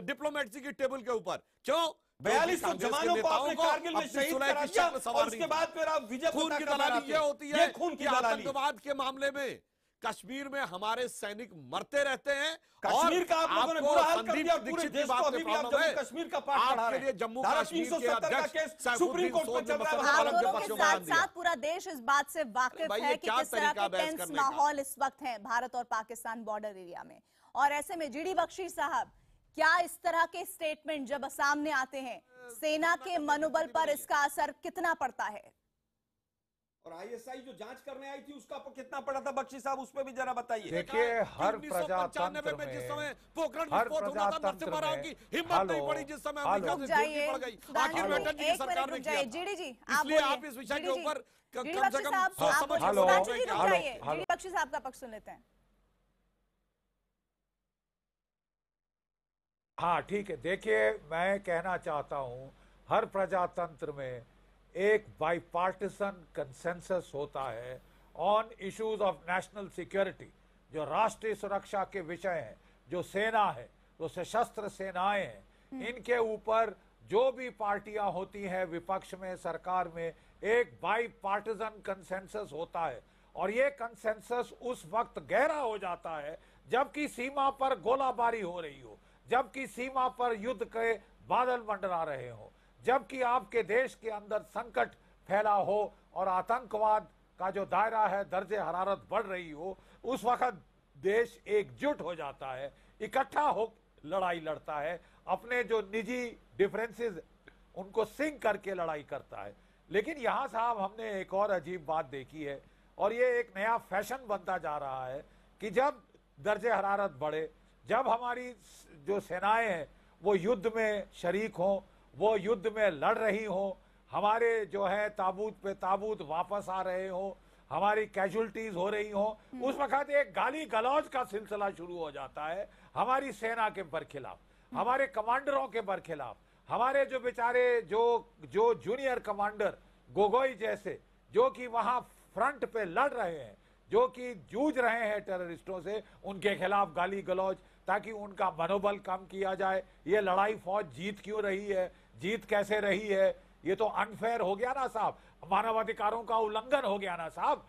डिप्लोमेसी की टेबल के ऊपर। क्यों? 42 जवानों को आपने कारगिल में शहीद करा दिया और उसके बाद फिर आप विजय खून की दलाली ये होती है कि आतंकवाद के मामले में कश्मीर में हमारे सैनिक मरते रहते हैं। कश्मीर का आप लोगों ने बुरा हाल कर दिया, पूरे दीक्षित देश को अभी भी आप जम्मू कश्मीर का पाठ पढ़ा रहे हैं। जम्मू कश्मीर के अध्यक्ष सुप्रीम कोर्ट में चल रहा है। आप लोगों के साथ पूरा देश इस बात से वाकिफ है कि किस तरह के टेंस माहौल इस वक्त है भारत और पाकिस्तान बॉर्डर एरिया में। और ऐसे में GD बख्शी साहब, क्या इस तरह के स्टेटमेंट जब सामने आते हैं सेना के मनोबल पर इसका असर कितना पड़ता है? और आईएसआई जो जांच करने आई थी उसका कितना पड़ा था बख्शी साहब, उस पे भी जरा बताइए। देखिए हर प्रजातंत्र में पोखरण हर विस्फोट होना था, नरसिम्हा राव की हिम्मत नहीं पड़ी जिस समय अमेरिका से दूरी पड़ गई। आखिर में अटल जी की सरकार ने किया था। इसलिए आप इस विषय के ऊपर कम से कम समझ जीडी बख्शी साहब का पक्ष सुन लेते हैं। हाँ ठीक है, देखिए मैं कहना चाहता हूं हर प्रजातंत्र में एक बाईपार्टिसन कंसेंसस होता है on issues of national security, जो राष्ट्रीय सुरक्षा के विषय हैं, जो सेना है, जो सशस्त्र सेनाएं हैं, इनके ऊपर जो भी पार्टियां होती हैं विपक्ष में, सरकार में, एक बाईपार्टिसन कंसेंसस होता है। और ये कंसेंसस उस वक्त गहरा हो जाता है जबकि सीमा पर गोलाबारी हो रही हो, जबकि सीमा पर युद्ध के बादल मंडरा रहे हो, जबकि आपके देश के अंदर संकट फैला हो और आतंकवाद का जो दायरा है, दर्जे हरारत बढ़ रही हो, उस वक्त देश एकजुट हो जाता है, इकट्ठा हो लड़ाई लड़ता है, अपने जो निजी डिफरेंसेस उनको सिंक करके लड़ाई करता है। लेकिन यहाँ साहब हमने एक और अजीब बात देखी है, और ये एक नया फैशन बनता जा रहा है कि जब दर्जे हरारत बढ़े, जब हमारी जो सेनाएं हैं वो युद्ध में शरीक हों, वो युद्ध में लड़ रही हो, हमारे जो है ताबूत पे ताबूत वापस आ रहे हो, हमारी कैजुअलिटीज हो रही हो, उस वक्त एक गाली गलौज का सिलसिला शुरू हो जाता है हमारी सेना के बरखिलाफ, हमारे कमांडरों के बरखिलाफ, हमारे जो बेचारे जो जूनियर कमांडर गोगोई जैसे, जो कि वहां फ्रंट पे लड़ रहे हैं, जो कि जूझ रहे हैं टेररिस्टों से, उनके खिलाफ गाली गलौज, ताकि उनका मनोबल कम किया जाए। ये लड़ाई फौज जीत क्यों रही है, जीत कैसे रही है, ये तो अनफेयर हो गया ना साहब, मानवाधिकारों का उल्लंघन हो गया ना साहब।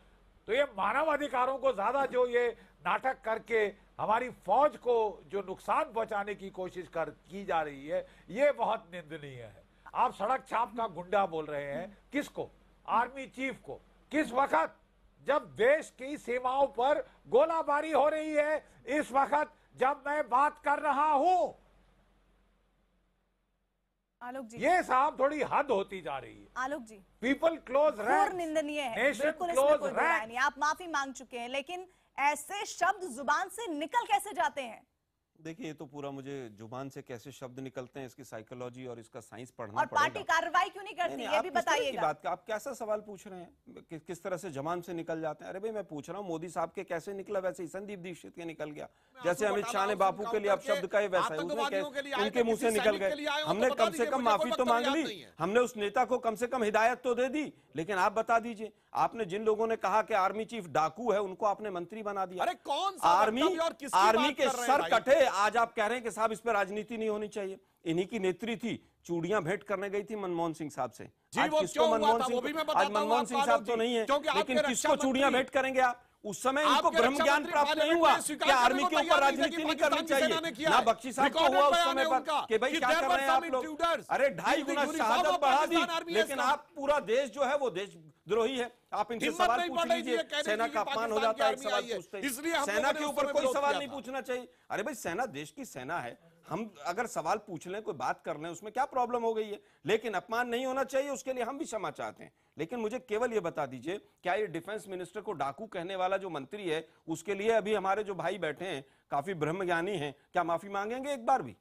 तो ये मानवाधिकारों को ज्यादा जो ये नाटक करके हमारी फौज को जो नुकसान पहुंचाने की कोशिश की जा रही है, ये बहुत निंदनीय है। आप सड़क छाप का गुंडा बोल रहे हैं, किसको? आर्मी चीफ को। किस वक्त? जब देश की सीमाओं पर गोलाबारी हो रही है, इस वक्त जब मैं बात कर रहा हूं। आलोक जी, ये साहब थोड़ी हद होती जा रही है। आलोक जी, पीपल क्लोज रैंक्स, निंदनीय है, नेशन बिल्कुल, इसमें क्लोज कोई बुराई रैंक्स। नहीं। आप माफी मांग चुके हैं, लेकिन ऐसे शब्द जुबान से निकल कैसे जाते हैं? देखिए ये तो पूरा मुझे जुबान से कैसे शब्द निकलते हैं इसकी साइकोलॉजी और इसका साइंस पढ़ना और पड़ेगा। पार्टी कार्रवाई क्यों नहीं करती, ये भी बताइएगा। बात का आप कैसा सवाल पूछ रहे हैं, किस तरह से जबान से निकल जाते हैं? अरे भाई मैं पूछ रहा हूँ मोदी साहब के कैसे निकला, वैसे ही संदीप दीक्षित के निकल गया। जैसे अमित शाह ने बापू के लिए अपशब्द कहे, वैसा है उनके मुंह से निकल गए। हमने कम से कम माफी तो मांग ली, हमने उस नेता को कम से कम हिदायत तो दे दी। लेकिन आप बता दीजिए, आपने जिन लोगों ने कहा कि आर्मी चीफ डाकू है, उनको आपने मंत्री बना दिया। अरे कौन आर्मी के सर कटे, आज आप कह रहे हैं कि साहब इस पर राजनीति नहीं होनी चाहिए। इन्हीं की नेत्री थी, चूड़ियां भेंट करने गई थी मनमोहन सिंह साहब से। आज किसको मनमोहन सिंह साहब तो नहीं है, लेकिन किसको चूड़ियां भेंट करेंगे आप? उस समय इनको ब्रह्म ज्ञान प्राप्त नहीं हुआ कि आर्मी के ऊपर राजनीति नहीं करनी चाहिए। ना बख्शी साहब को हुआ उस समय पर कि भाई क्या कर रहे हैं आप लोग? अरे 2.5 गुना शहादत बढ़ा दी, लेकिन आप पूरा देश जो है वो देशद्रोही है। आप इनसे सवाल पूछ लीजिए, सेना का अपमान हो जाता है एक सवाल पूछते ही। सेना के ऊपर कोई सवाल नहीं पूछना चाहिए। अरे भाई सेना देश की सेना है, हम अगर सवाल पूछ लें, कोई बात कर लें, उसमें क्या प्रॉब्लम हो गई है? लेकिन अपमान नहीं होना चाहिए, उसके लिए हम भी क्षमा चाहते हैं। लेकिन मुझे केवल ये बता दीजिए, क्या ये डिफेंस मिनिस्टर को डाकू कहने वाला जो मंत्री है, उसके लिए अभी हमारे जो भाई बैठे हैं काफी ब्रह्मज्ञानी हैं, क्या माफी मांगेंगे एक बार भी?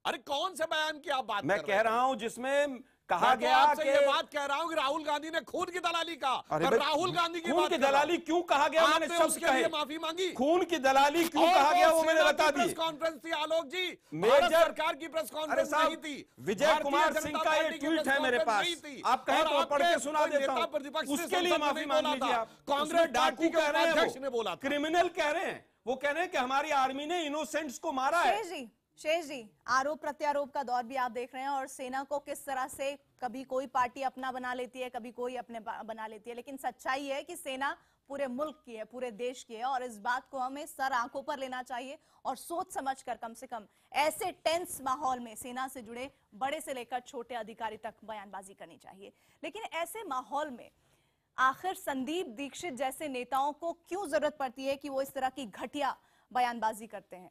अरे कौन से बयान की आप बात मैं कह रहा हूं जिसमें कहा गया कि ये बात कह रहा हूं कि राहुल गांधी ने खून की दलाली का, और राहुल गांधी की खून की दलाली क्यों कहा गया? मैंने शब्द कहे, माफी मांगी। खून की दलाली क्यों कहा गया वो मैंने बता दी। प्रेस कॉन्फ्रेंस थी आलोक जी, भारत सरकार की प्रेस कॉन्फ्रेंस नहीं थी। विजय कुमार सिंह का ये ट्वीट है मेरे पास, आप कहें तो पढ़ के सुना देता हूं, उसके लिए माफी मांग लीजिए आप। कांग्रेस डाकू कह रहे अध्यक्ष ने बोला, क्रिमिनल कह रहे हैं, वो कह रहे हैं कि हमारी आर्मी ने इनोसेंट्स को मारा है। शेष जी, आरोप प्रत्यारोप का दौर भी आप देख रहे हैं, और सेना को किस तरह से कभी कोई पार्टी अपना बना लेती है, कभी कोई अपने बना लेती है, लेकिन सच्चाई है कि सेना पूरे मुल्क की है, पूरे देश की है, और इस बात को हमें सर आंखों पर लेना चाहिए और सोच समझकर कम से कम ऐसे टेंस माहौल में सेना से जुड़े बड़े से लेकर छोटे अधिकारी तक बयानबाजी करनी चाहिए। लेकिन ऐसे माहौल में आखिर संदीप दीक्षित जैसे नेताओं को क्यों जरूरत पड़ती है कि वो इस तरह की घटिया बयानबाजी करते हैं?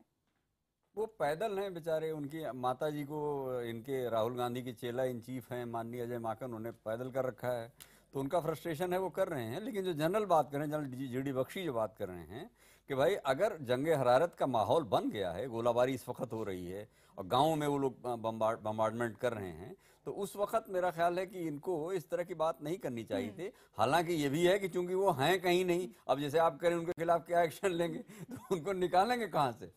वो पैदल हैं बेचारे, उनकी माता जी को, इनके राहुल गांधी के चेला इन चीफ हैं माननीय अजय माकन, उन्होंने पैदल कर रखा है, तो उनका फ्रस्ट्रेशन है वो कर रहे हैं। लेकिन जो जनरल बात कर रहे हैं, जनरल जीडी बख्शी जो बात कर रहे हैं कि भाई अगर जंग हरारत का माहौल बन गया है, गोलाबारी इस वक्त हो रही है और गाँव में वो लोग बम्बार्डमेंट कर रहे हैं, तो उस वक्त मेरा ख्याल है कि इनको इस तरह की बात नहीं करनी चाहिए थी। हालांकि ये भी है कि चूंकि वो हैं कहीं नहीं, अब जैसे आप करें उनके खिलाफ क्या एक्शन लेंगे, तो उनको निकालेंगे कहाँ से,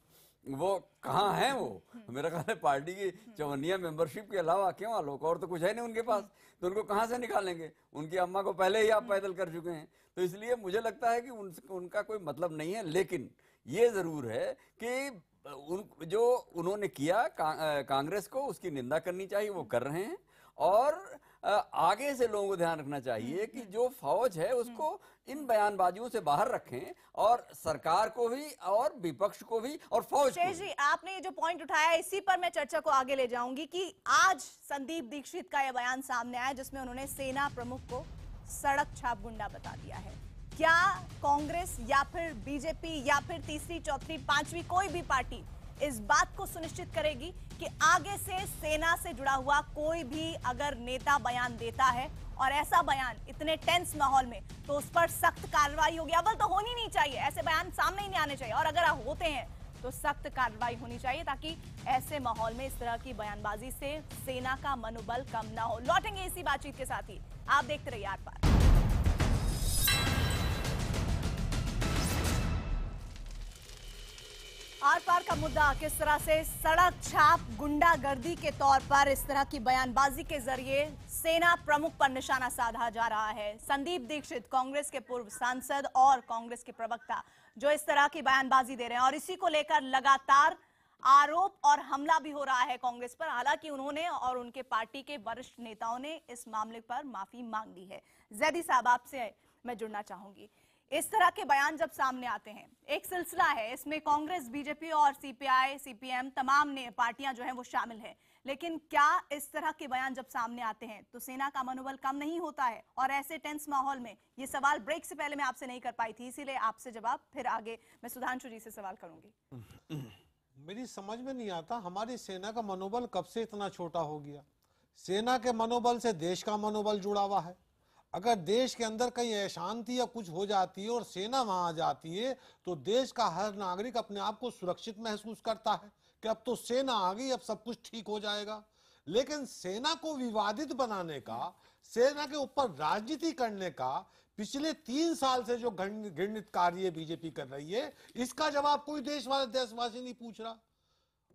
वो कहाँ हैं वो? मेरा ख्याल है पार्टी की चवनिया मेंबरशिप के अलावा क्यों आलोक, और तो कुछ है नहीं उनके पास, तो उनको कहाँ से निकालेंगे? उनकी अम्मा को पहले ही आप पैदल कर चुके हैं, तो इसलिए मुझे लगता है कि उनका कोई मतलब नहीं है। लेकिन ये जरूर है कि जो उन्होंने किया कांग्रेस को, उसकी निंदा करनी चाहिए, वो कर रहे हैं। और आगे से लोगों को ध्यान रखना चाहिए कि जो फौज है उसको इन बयानबाजियों से बाहर रखें, और सरकार को भी और विपक्ष को भी और फौज को जी, आपने ये जो पॉइंट उठाया, इसी पर मैं चर्चा को आगे ले जाऊंगी कि आज संदीप दीक्षित का यह बयान सामने आया जिसमें उन्होंने सेना प्रमुख को सड़क छाप गुंडा बता दिया है। क्या कांग्रेस या फिर बीजेपी या फिर तीसरी, चौथी, पांचवी कोई भी पार्टी इस बात को सुनिश्चित करेगी कि आगे से सेना से जुड़ा हुआ कोई भी अगर नेता बयान देता है और ऐसा बयान इतने टेंस माहौल में, तो उस पर सख्त कार्रवाई होगी? अव्वल तो होनी नहीं चाहिए, ऐसे बयान सामने ही नहीं आने चाहिए, और अगर होते हैं तो सख्त कार्रवाई होनी चाहिए, ताकि ऐसे माहौल में इस तरह की बयानबाजी से सेना का मनोबल कम ना हो। लौटेंगे इसी बातचीत के साथ ही, आप देखते रहिए आर पार। आर पार का मुद्दा किस तरह से सड़क छाप गुंडागर्दी के तौर पर इस तरह की बयानबाजी के जरिए सेना प्रमुख पर निशाना साधा जा रहा है। संदीप दीक्षित, कांग्रेस के पूर्व सांसद और कांग्रेस के प्रवक्ता, जो इस तरह की बयानबाजी दे रहे हैं, और इसी को लेकर लगातार आरोप और हमला भी हो रहा है कांग्रेस पर। हालांकि उन्होंने और उनके पार्टी के वरिष्ठ नेताओं ने इस मामले पर माफी मांग ली है। जैदी साहब, आपसे मैं जुड़ना चाहूंगी। इस तरह के बयान जब सामने आते हैं, एक सिलसिला है, इसमें कांग्रेस, बीजेपी और सीपीआई, सीपीएम तमाम पार्टियां जो हैं वो शामिल हैं, लेकिन क्या इस तरह के बयान जब सामने आते हैं तो सेना का मनोबल कम नहीं होता है? और ऐसे टेंस माहौल में, ये सवाल ब्रेक से पहले मैं आपसे नहीं कर पाई थी, इसीलिए आपसे जवाब फिर आगे मैं सुधांशु जी से सवाल करूंगी। मेरी समझ में नहीं आता हमारी सेना का मनोबल कब से इतना छोटा हो गया। सेना के मनोबल से देश का मनोबल जुड़ा हुआ है। अगर देश के अंदर कहीं अशांति या कुछ हो जाती है और सेना वहां आ जाती है, तो देश का हर नागरिक अपने आप को सुरक्षित महसूस करता है कि अब तो सेना आ गई, अब सब कुछ ठीक हो जाएगा। लेकिन सेना को विवादित बनाने का, सेना के ऊपर राजनीति करने का पिछले 3 साल से जो घृणित कार्य बीजेपी कर रही है, इसका जवाब कोई देशवासी नहीं पूछ रहा।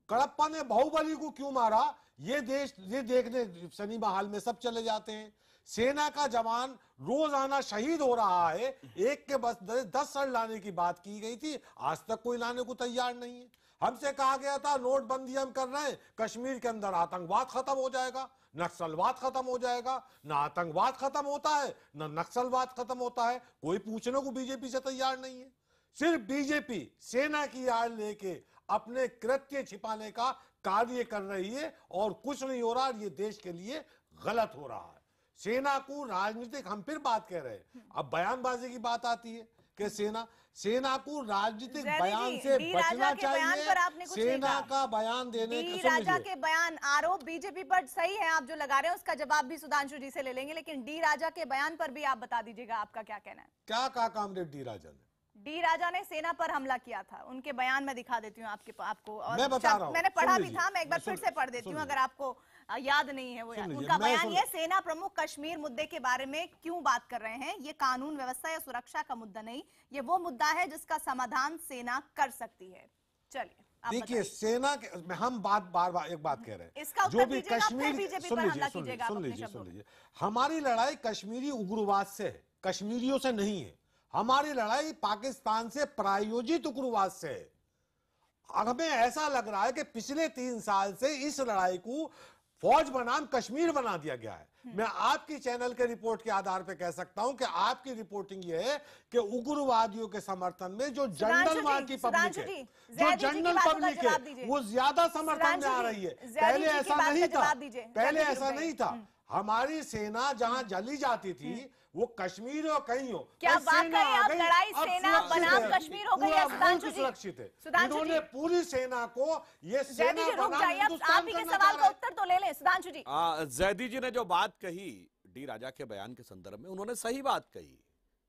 कडप्पा ने बाहुबली को क्यों मारा, ये देखने शनि महल में सब चले जाते हैं। सेना का जवान रोजाना शहीद हो रहा है, एक के बस 10 सर लाने की बात की गई थी, आज तक कोई लाने को तैयार नहीं है। हमसे कहा गया था नोटबंदी हम कर रहे हैं, कश्मीर के अंदर आतंकवाद खत्म हो जाएगा, नक्सलवाद खत्म हो जाएगा। ना आतंकवाद खत्म होता है, ना नक्सलवाद खत्म होता है, कोई पूछने को बीजेपी से तैयार नहीं है। सिर्फ बीजेपी सेना की आड़ लेके अपने कृत्य छिपाने का कार्य कर रही है और कुछ नहीं हो रहा। ये देश के लिए गलत हो रहा है। सेना को राजनीतिक, हम फिर बात कह रहे हैं, अब बयानबाजी की बात आती है कि सेना को राजनीतिक बयान से बचना चाहिए। सेना का बयान देने डी राजा के बयान, आरोप बीजेपी पर सही है आप जो लगा रहे हैं, उसका जवाब भी सुधांशु जी से ले लेंगे, लेकिन डी राजा के बयान पर भी आप बता दीजिएगा आपका क्या कहना है। क्या कहा कामरेड डी राजा ने? डी राजा ने सेना पर हमला किया था, उनके बयान में दिखा देती हूँ आपको, और मैं बता रहा हूं, मैंने पढ़ा भी था, मैं एक बार फिर से पढ़ देती हूँ अगर आपको याद नहीं है वो। उनका बयान ये, सेना प्रमुख कश्मीर मुद्दे के बारे में क्यों बात कर रहे हैं, ये कानून व्यवस्था या सुरक्षा का मुद्दा नहीं, ये वो मुद्दा है जिसका समाधान सेना कर सकती है। चलिए देखिए, सेना के हम बार एक बात कह रहे हैं, जो भी कश्मीर, सुन लीजिए, हमारी लड़ाई कश्मीरी उग्रवाद से है, कश्मीरियों से नहीं है। हमारी लड़ाई पाकिस्तान से प्रायोजित उग्रवाद से है। हमें ऐसा लग रहा है कि पिछले 3 साल से इस लड़ाई को फौज बनाम कश्मीर बना दिया गया है। मैं आपकी चैनल के रिपोर्ट के आधार पर कह सकता हूं कि आपकी रिपोर्टिंग यह है कि उग्रवादियों के समर्थन में जो जनरल वहां की पब्लिक है, जो जनरल पब्लिक है, वो ज्यादा समर्थन में आ रही है। पहले ऐसा नहीं था, पहले ऐसा नहीं था। हमारी सेना जहां जली जाती थी वो कश्मीर हो कहीं हो, क्या भाई वाकई सेना आ अब गई, लड़ाई अब सेना सुरक्षित बनाम है, कश्मीर हो गई पूरा है? सुधांशु मुल्क जी, सुरक्षित है। सुधांशु इन्होंने जी, पूरी सेना को ये जैदी सेना जी रुक बनाम जाइए, अब हिंदुस्तान आप ही के करना सवाल चाह का रहे हैं। उत्तर तो ले लें सुधांशु जी। जैदी जी ने जो बात कही डी राजा के बयान के संदर्भ में, उन्होंने सही बात कही।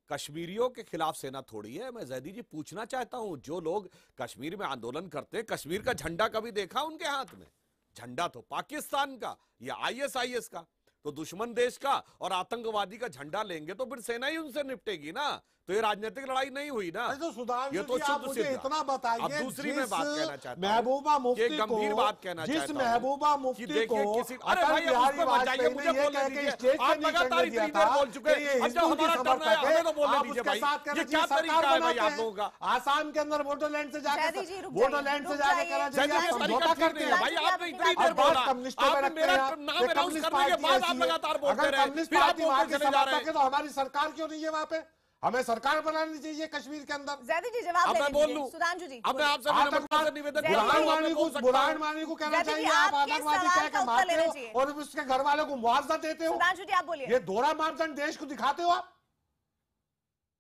कश्मीरियों के खिलाफ सेना थोड़ी है। मैं जैदी जी पूछना चाहता हूं, जो लोग कश्मीर में आंदोलन करते हैं, कश्मीर का झंडा कभी देखा उनके हाथ में? झंडा तो पाकिस्तान का या आईएसआईएस का, तो दुश्मन देश का और आतंकवादी का झंडा लेंगे तो फिर सेना ही उनसे निपटेगी ना। तो ये राजनीतिक लड़ाई नहीं हुई ना। तो सुधांशु ये तो जी, आप मुझे इतना बताइए, अब दूसरी मैं बात कहना चाहता हूं, महबूबा मुफ्ती एक गंभीर बात कहना जिस चाहता हूं महबूबा कि मुफ्ती देखिए को किसी अरे अटल भाई बिहारी उसमें मत जाइए, वाजपेयी मुझे ने ये बोलने कह के दीजिए। स्टेज पे आप नहीं लगातार करने इतनी दिया देर था बोल चुके कि ये हैं। अब जब हिंदू की हमारा टर्न समर्थक आया, हमें है, तो बोलने आप दीजिए उसके भाई। साथ कहना ये चाहिए क्या सरकार तरीका है भाई बनाते आप लोगों का? हैं। आसाम के अंदर वोटरलैंड से जैदी जी, जाके रुक वोटरलैंड से जाइए, जाके रुक कहना जाइए। चाहिए आप जैदी जी, समझौता ठीक करते नहीं हैं। है भाई, आपने इतनी और देर बात बोला, कम्युनिस्टों में आपने रखते मेरा हैं, नाम ये अनाउंस कम्युनिस्ट करने के पार्टी बाद ऐसी आप है। लगातार बोलते अगर रहे, कम्युनिस्ट फिर आप पार्टी वहां बोलकर के चले जा रहे समर्थक है हैं। तो हमारी सरकार क्यों नहीं है वहां पे? हमें सरकार बनानी चाहिए कश्मीर के अंदर। जैदी जी जवाब अब दे मैं बोल दीजिए लूं, सुधांशु जी। अब मैं आपसे आतंकवाद निवेदन जैदी कर रहा हूं, मैं बोल सकता हूं। बुरहान वानी को कहना जैदी जी, चाहिए आप आपके आतंकवादी सवाल कह का के उत्तर मारते लेना हो चाहिए। और उसके घर वालों को मुआवजा देते हो। सुधांशु जी आप बोलिए। ये दोहरा मापदंड देश को दिखाते हो आप।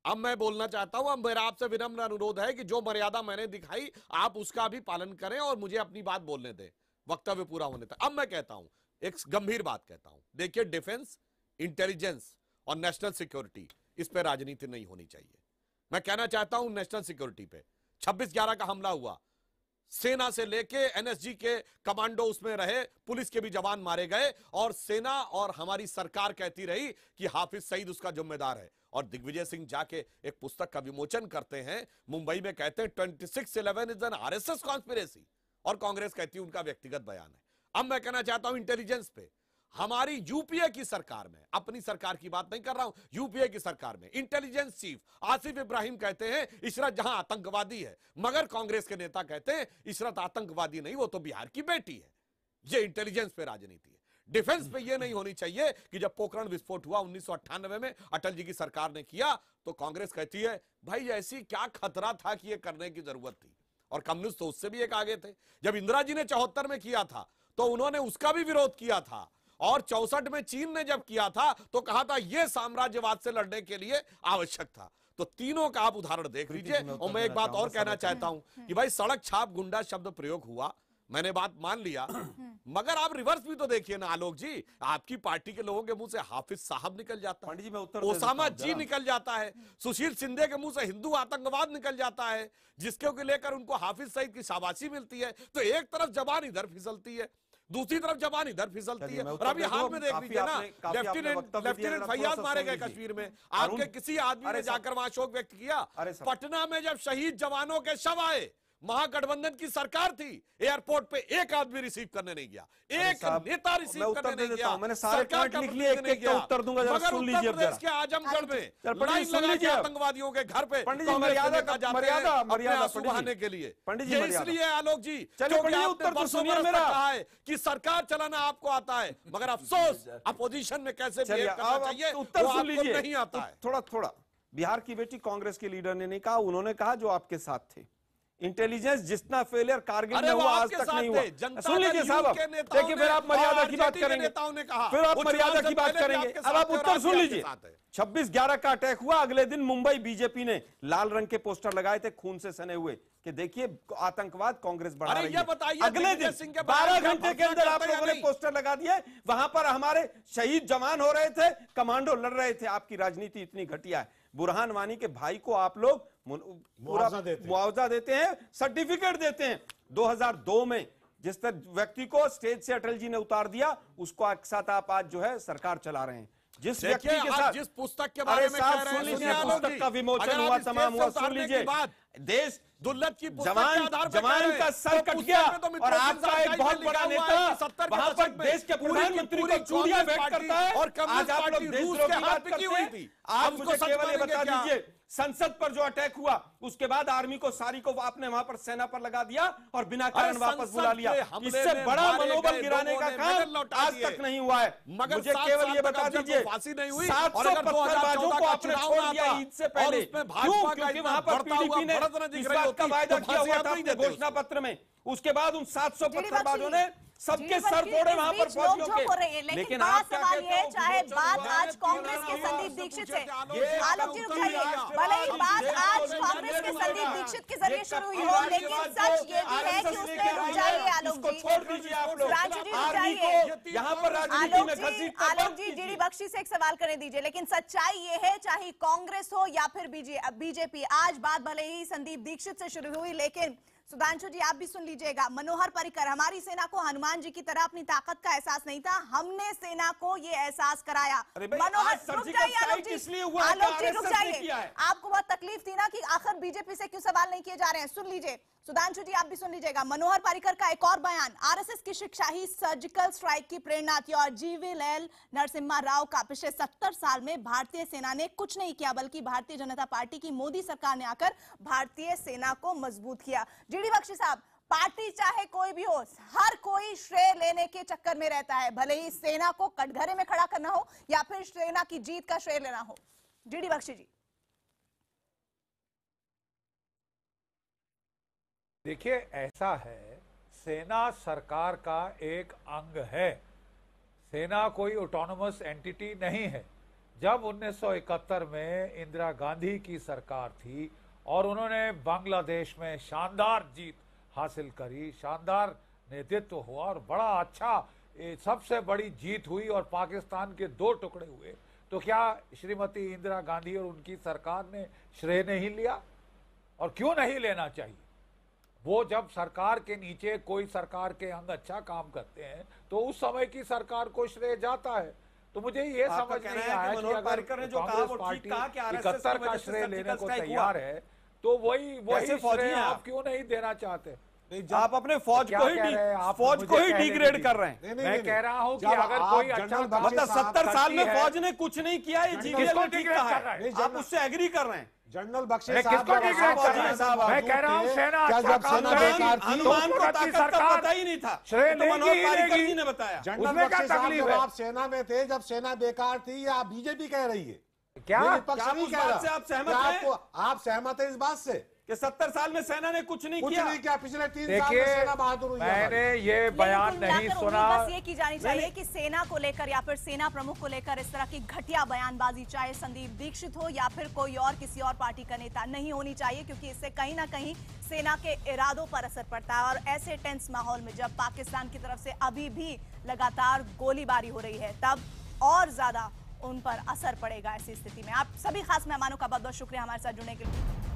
अब मैं बोलना चाहता हूं, अब मेरा आपसे विनम्र अनुरोध है कि जो मर्यादा मैंने दिखाई आप उसका भी पालन करें और मुझे अपनी बात बोलने दें वक्तव्य पूरा होने तक। अब मैं कहता हूं, एक गंभीर बात कहता हूं। देखिए, डिफेंस, इंटेलिजेंस और नेशनल सिक्योरिटी, इस पे राजनीति नहीं होनी चाहिए। मैं कहना चाहता हूं नेशनल सिक्योरिटी पे 26/11 का हमला हुआ, सेना से लेके एनएसजी के कमांडो उसमें रहे, पुलिस के भी जवान मारे गए और सेना और हमारी सरकार कहती रही कि हाफिज सईद उसका जिम्मेदार है। और दिग्विजय सिंह जाके एक पुस्तक का विमोचन करते हैं, मुंबई में कहते हैं 26/11 इज एन आरएसएस कॉन्स्पिरेसी, और कांग्रेस कहती है उनका व्यक्तिगत बयान है। अब मैं कहना चाहता हूं इंटेलिजेंस पे, हमारी यूपीए की सरकार में, अपनी सरकार की बात नहीं कर रहा हूं, यूपीए की सरकार में इंटेलिजेंस चीफ आसिफ इब्राहिम कहते हैं इशरत जहां आतंकवादी है, मगर कांग्रेस के नेता कहते हैं इशरत आतंकवादी नहीं, वो तो बिहार की बेटी है। ये इंटेलिजेंस पे राजनीति है। डिफेंस पे ये नहीं होनी चाहिए कि जब पोखरण विस्फोट हुआ 1998 में अटल जी की सरकार ने किया, तो कांग्रेस कहती है भाई ऐसी क्या खतरा था कि ये करने की जरूरत थी। और कम्युनिस्ट तो उससे भी एक आगे थे। जब इंदिरा जी ने 74 में किया था तो उन्होंने उसका भी विरोध किया था, और 64 में चीन ने जब किया था तो कहा था यह साम्राज्यवाद से लड़ने के लिए आवश्यक था। तो तीनों का आप उदाहरण देख लीजिए। और मैं एक बात और कहना चाहता हूं कि भाई सड़क छाप गुंडा शब्द प्रयोग हुआ, मैंने बात मान लिया, मगर आप रिवर्स भी तो देखिए ना आलोक जी, आपकी पार्टी के लोगों के मुंह से हाफिज साहब निकल जाता है, ओसामा जी निकल जाता है, सुशील शिंदे के मुंह से हिंदू आतंकवाद निकल जाता है, जिसके लेकर उनको हाफिज सईद की शाबाशी मिलती है। तो एक तरफ जबान इधर फिसलती है, दूसरी तरफ जबान इधर फिसलती है। और अभी हाल में देख लीजिए ना, लेफ्टिनेंट फैयाज मारे गए कश्मीर में, आपके किसी आदमी ने जाकर वहां शोक व्यक्त किया। पटना में जब शहीद जवानों के शव आए, महागठबंधन की सरकार थी, एयरपोर्ट पे एक आदमी रिसीव करने नहीं गया, एक नेता रिसीव करने नहीं गया। मैंने सारे पॉइंट लिख लिए, एक-एक का उत्तर दूंगा, जरा सुन लीजिए। उत्तर प्रदेश के आजमगढ़ में लाइन लगा के आतंकवादियों के घर पे पंडित जी मर्यादा सुबहाने के लिए। पंडित जी ये इसलिए आलोक जी, क्योंकि आपने सुनिए मेरा कहा है कि सरकार चलाना आपको आता है, मगर अफसोस अपोजिशन में कैसे बिहेव करना चाहिए उत्तर वो सुन आपको लीजिए। नहीं आता है। थोड़ा बिहार की बेटी कांग्रेस के लीडर ने नहीं कहा, उन्होंने कहा जो आपके साथ थे। इंटेलिजेंस जितना फेलियर कारगिल में हुआ आज तक नहीं हुआ। सुन लीजिए साहब, देखिए फिर आप मर्यादा की बात करेंगे, फिर आप मर्यादा की बात करेंगे। अब आप उत्तर सुन लीजिए। 26/11 का अटैक हुआ, अगले दिन मुंबई बीजेपी ने लाल रंग के पोस्टर लगाए थे खून से सने हुए कि देखिए आतंकवाद कांग्रेस बढ़ा रही है। अगले दिन 12 घंटे के अंदर आप लोगों ने पोस्टर लगा दिए, वहां पर हमारे शहीद जवान हो रहे थे, कमांडो लड़ रहे थे। आपकी राजनीति इतनी घटिया है। बुरहान वानी के भाई को आप लोग मुआवजा देते हैं, सर्टिफिकेट देते हैं। 2002 में जिस तरह व्यक्ति को स्टेज से अटल जी ने उतार दिया, उसको एक साथ आप आज जो है सरकार चला रहे हैं। जिस व्यक्ति के साथ जिस पुस्तक के बारे में कह रहे हैं, सुन लीजिए, पुस्तक का विमोचन हुआ, तमाम हुआ, सुन लीजिए। देश दुल्लत की जवान का सर कट गया और आपका एक बहुत बड़ा नेता वहां पर देश के प्रधानमंत्री को चूड़ियां भेंट करता है। और आज आप लोग देशद्रोह की बात करते हैं। आप मुझे केवल ये बता दीजिए, संसद पर जो अटैक हुआ उसके बाद आर्मी को सारी को आपने वहां पर सेना पर लगा दिया और बिना कारण वापस बुला लिया। इससे बड़ा मनोबल गिराने का काम आज तक नहीं हुआ है। मुझे केवल ये बता दीजिए, 700 पत्थरबाजों को आपने छोड़ दिया ईद से पहले, क्यों? क्योंकि वहां पर पीडीपी ने इस बात का वायदा किया हुआ था अपने घोषणा पत्र में। उसके बाद उन 700 पत्थरबाजों ने सबके सर फोड़े वहां पर फौजियों के। लेकिन बड़ा सवाल ये है, चाहे बात आज कांग्रेस के संदीप दीक्षित से, आलोक जी रुक जाइए, भले ही बात आज कांग्रेस के संदीप दीक्षित के जरिए शुरू हुई हो, लेकिन सच ये भी है कि उसने, रुक जाइए आलोक जी, सुधांशु जी रुक जाइए, यहाँ पर आलोक जी जीडी बख्शी से एक सवाल करने दीजिए। लेकिन सच्चाई ये है, चाहे कांग्रेस हो या फिर बीजेपी, आज बात भले ही संदीप दीक्षित से शुरू हुई, लेकिन सुधांशु जी आप भी सुन लीजिएगा। मनोहर पर्रिकर, हमारी सेना को हनुमान जी की तरह अपनी ताकत का एहसास नहीं था, हमने सेना को ये एहसास कराया। मनोहर रुक जाइए, आलोक जी रुक जाइए, आपको बहुत तकलीफ थी ना कि आखिर बीजेपी से क्यों सवाल नहीं किए जा रहे हैं, सुन लीजिए। सुधांशु जी आप भी सुन लीजिएगा। मनोहर पर्रिकर का एक और बयान, आरएसएस की शिक्षा ही सर्जिकल स्ट्राइक की प्रेरणा थी, और जीवीएल नरसिम्हा राव का पिछले 70 साल में भारतीय सेना ने कुछ नहीं किया, बल्कि भारतीय जनता पार्टी की मोदी सरकार ने आकर भारतीय सेना को मजबूत किया। जीडी बख्शी साहब, पार्टी चाहे कोई भी हो, हर कोई श्रेय लेने के चक्कर में रहता है, भले ही सेना को कटघरे में खड़ा करना हो या फिर सेना की जीत का श्रेय लेना हो। जीडी बख्शी जी। देखिए, ऐसा है, सेना सरकार का एक अंग है, सेना कोई ऑटोनोमस एंटिटी नहीं है। जब 1971 में इंदिरा गांधी की सरकार थी और उन्होंने बांग्लादेश में शानदार जीत हासिल करी, शानदार नेतृत्व हुआ और बड़ा अच्छा सबसे बड़ी जीत हुई और पाकिस्तान के 2 टुकड़े हुए, तो क्या श्रीमती इंदिरा गांधी और उनकी सरकार ने श्रेय नहीं लिया? और क्यों नहीं लेना चाहिए? वो जब सरकार के नीचे कोई सरकार के अंग अच्छा काम करते हैं तो उस समय की सरकार को श्रेय जाता है। तो मुझे ये समझ नहीं आया कि अगर कांग्रेस पार्टी 71 का श्रेय लेने को तैयार है तो वही श्रेय आप क्यों नहीं देना चाहते? आप अपने फौज को ही डिग्रेड कर रहे हैं। मैं कह रहा हूं कि अगर कोई अच्छा, मतलब 70 साल में फौज ने कुछ नहीं किया, ये जीवीएल ने ठीक कहा है, आप उससे एग्री कर रहे हैं। जनरल बख्शी साहब, मैं कह रहा हूं सेना अच्छा काम करेगी, हनुमान को ताकत का पता ही नहीं था, श्रेय तो मनोहर पर्रिकर जी ने बताया। जनरल बख्शी साहब, जब आप सेना में थे, जब सेना बेकार थी, या आप बीजेपी कह रही है? क्या विपक्ष नहीं कह रहा? आप सहमत हैं? आप सहमत हैं इस बात से कि 70 साल में सेना ने कुछ नहीं किया? पिछले 3 साल में सेना बहादुर हुई। मैंने ये बयान नहीं सुना। बस ये की जानी चाहिए कि सेना को लेकर या फिर सेना प्रमुख को लेकर इस तरह की घटिया बयानबाजी, चाहे संदीप दीक्षित हो या फिर कोई और किसी और पार्टी का नेता, नहीं होनी चाहिए, क्योंकि इससे कहीं ना कहीं सेना के इरादों पर असर पड़ता है। और ऐसे टेंस माहौल में जब पाकिस्तान की तरफ से अभी भी लगातार गोलीबारी हो रही है, तब और ज्यादा उन पर असर पड़ेगा। ऐसी स्थिति में आप सभी खास मेहमानों का बहुत बहुत शुक्रिया हमारे साथ जुड़ने के लिए।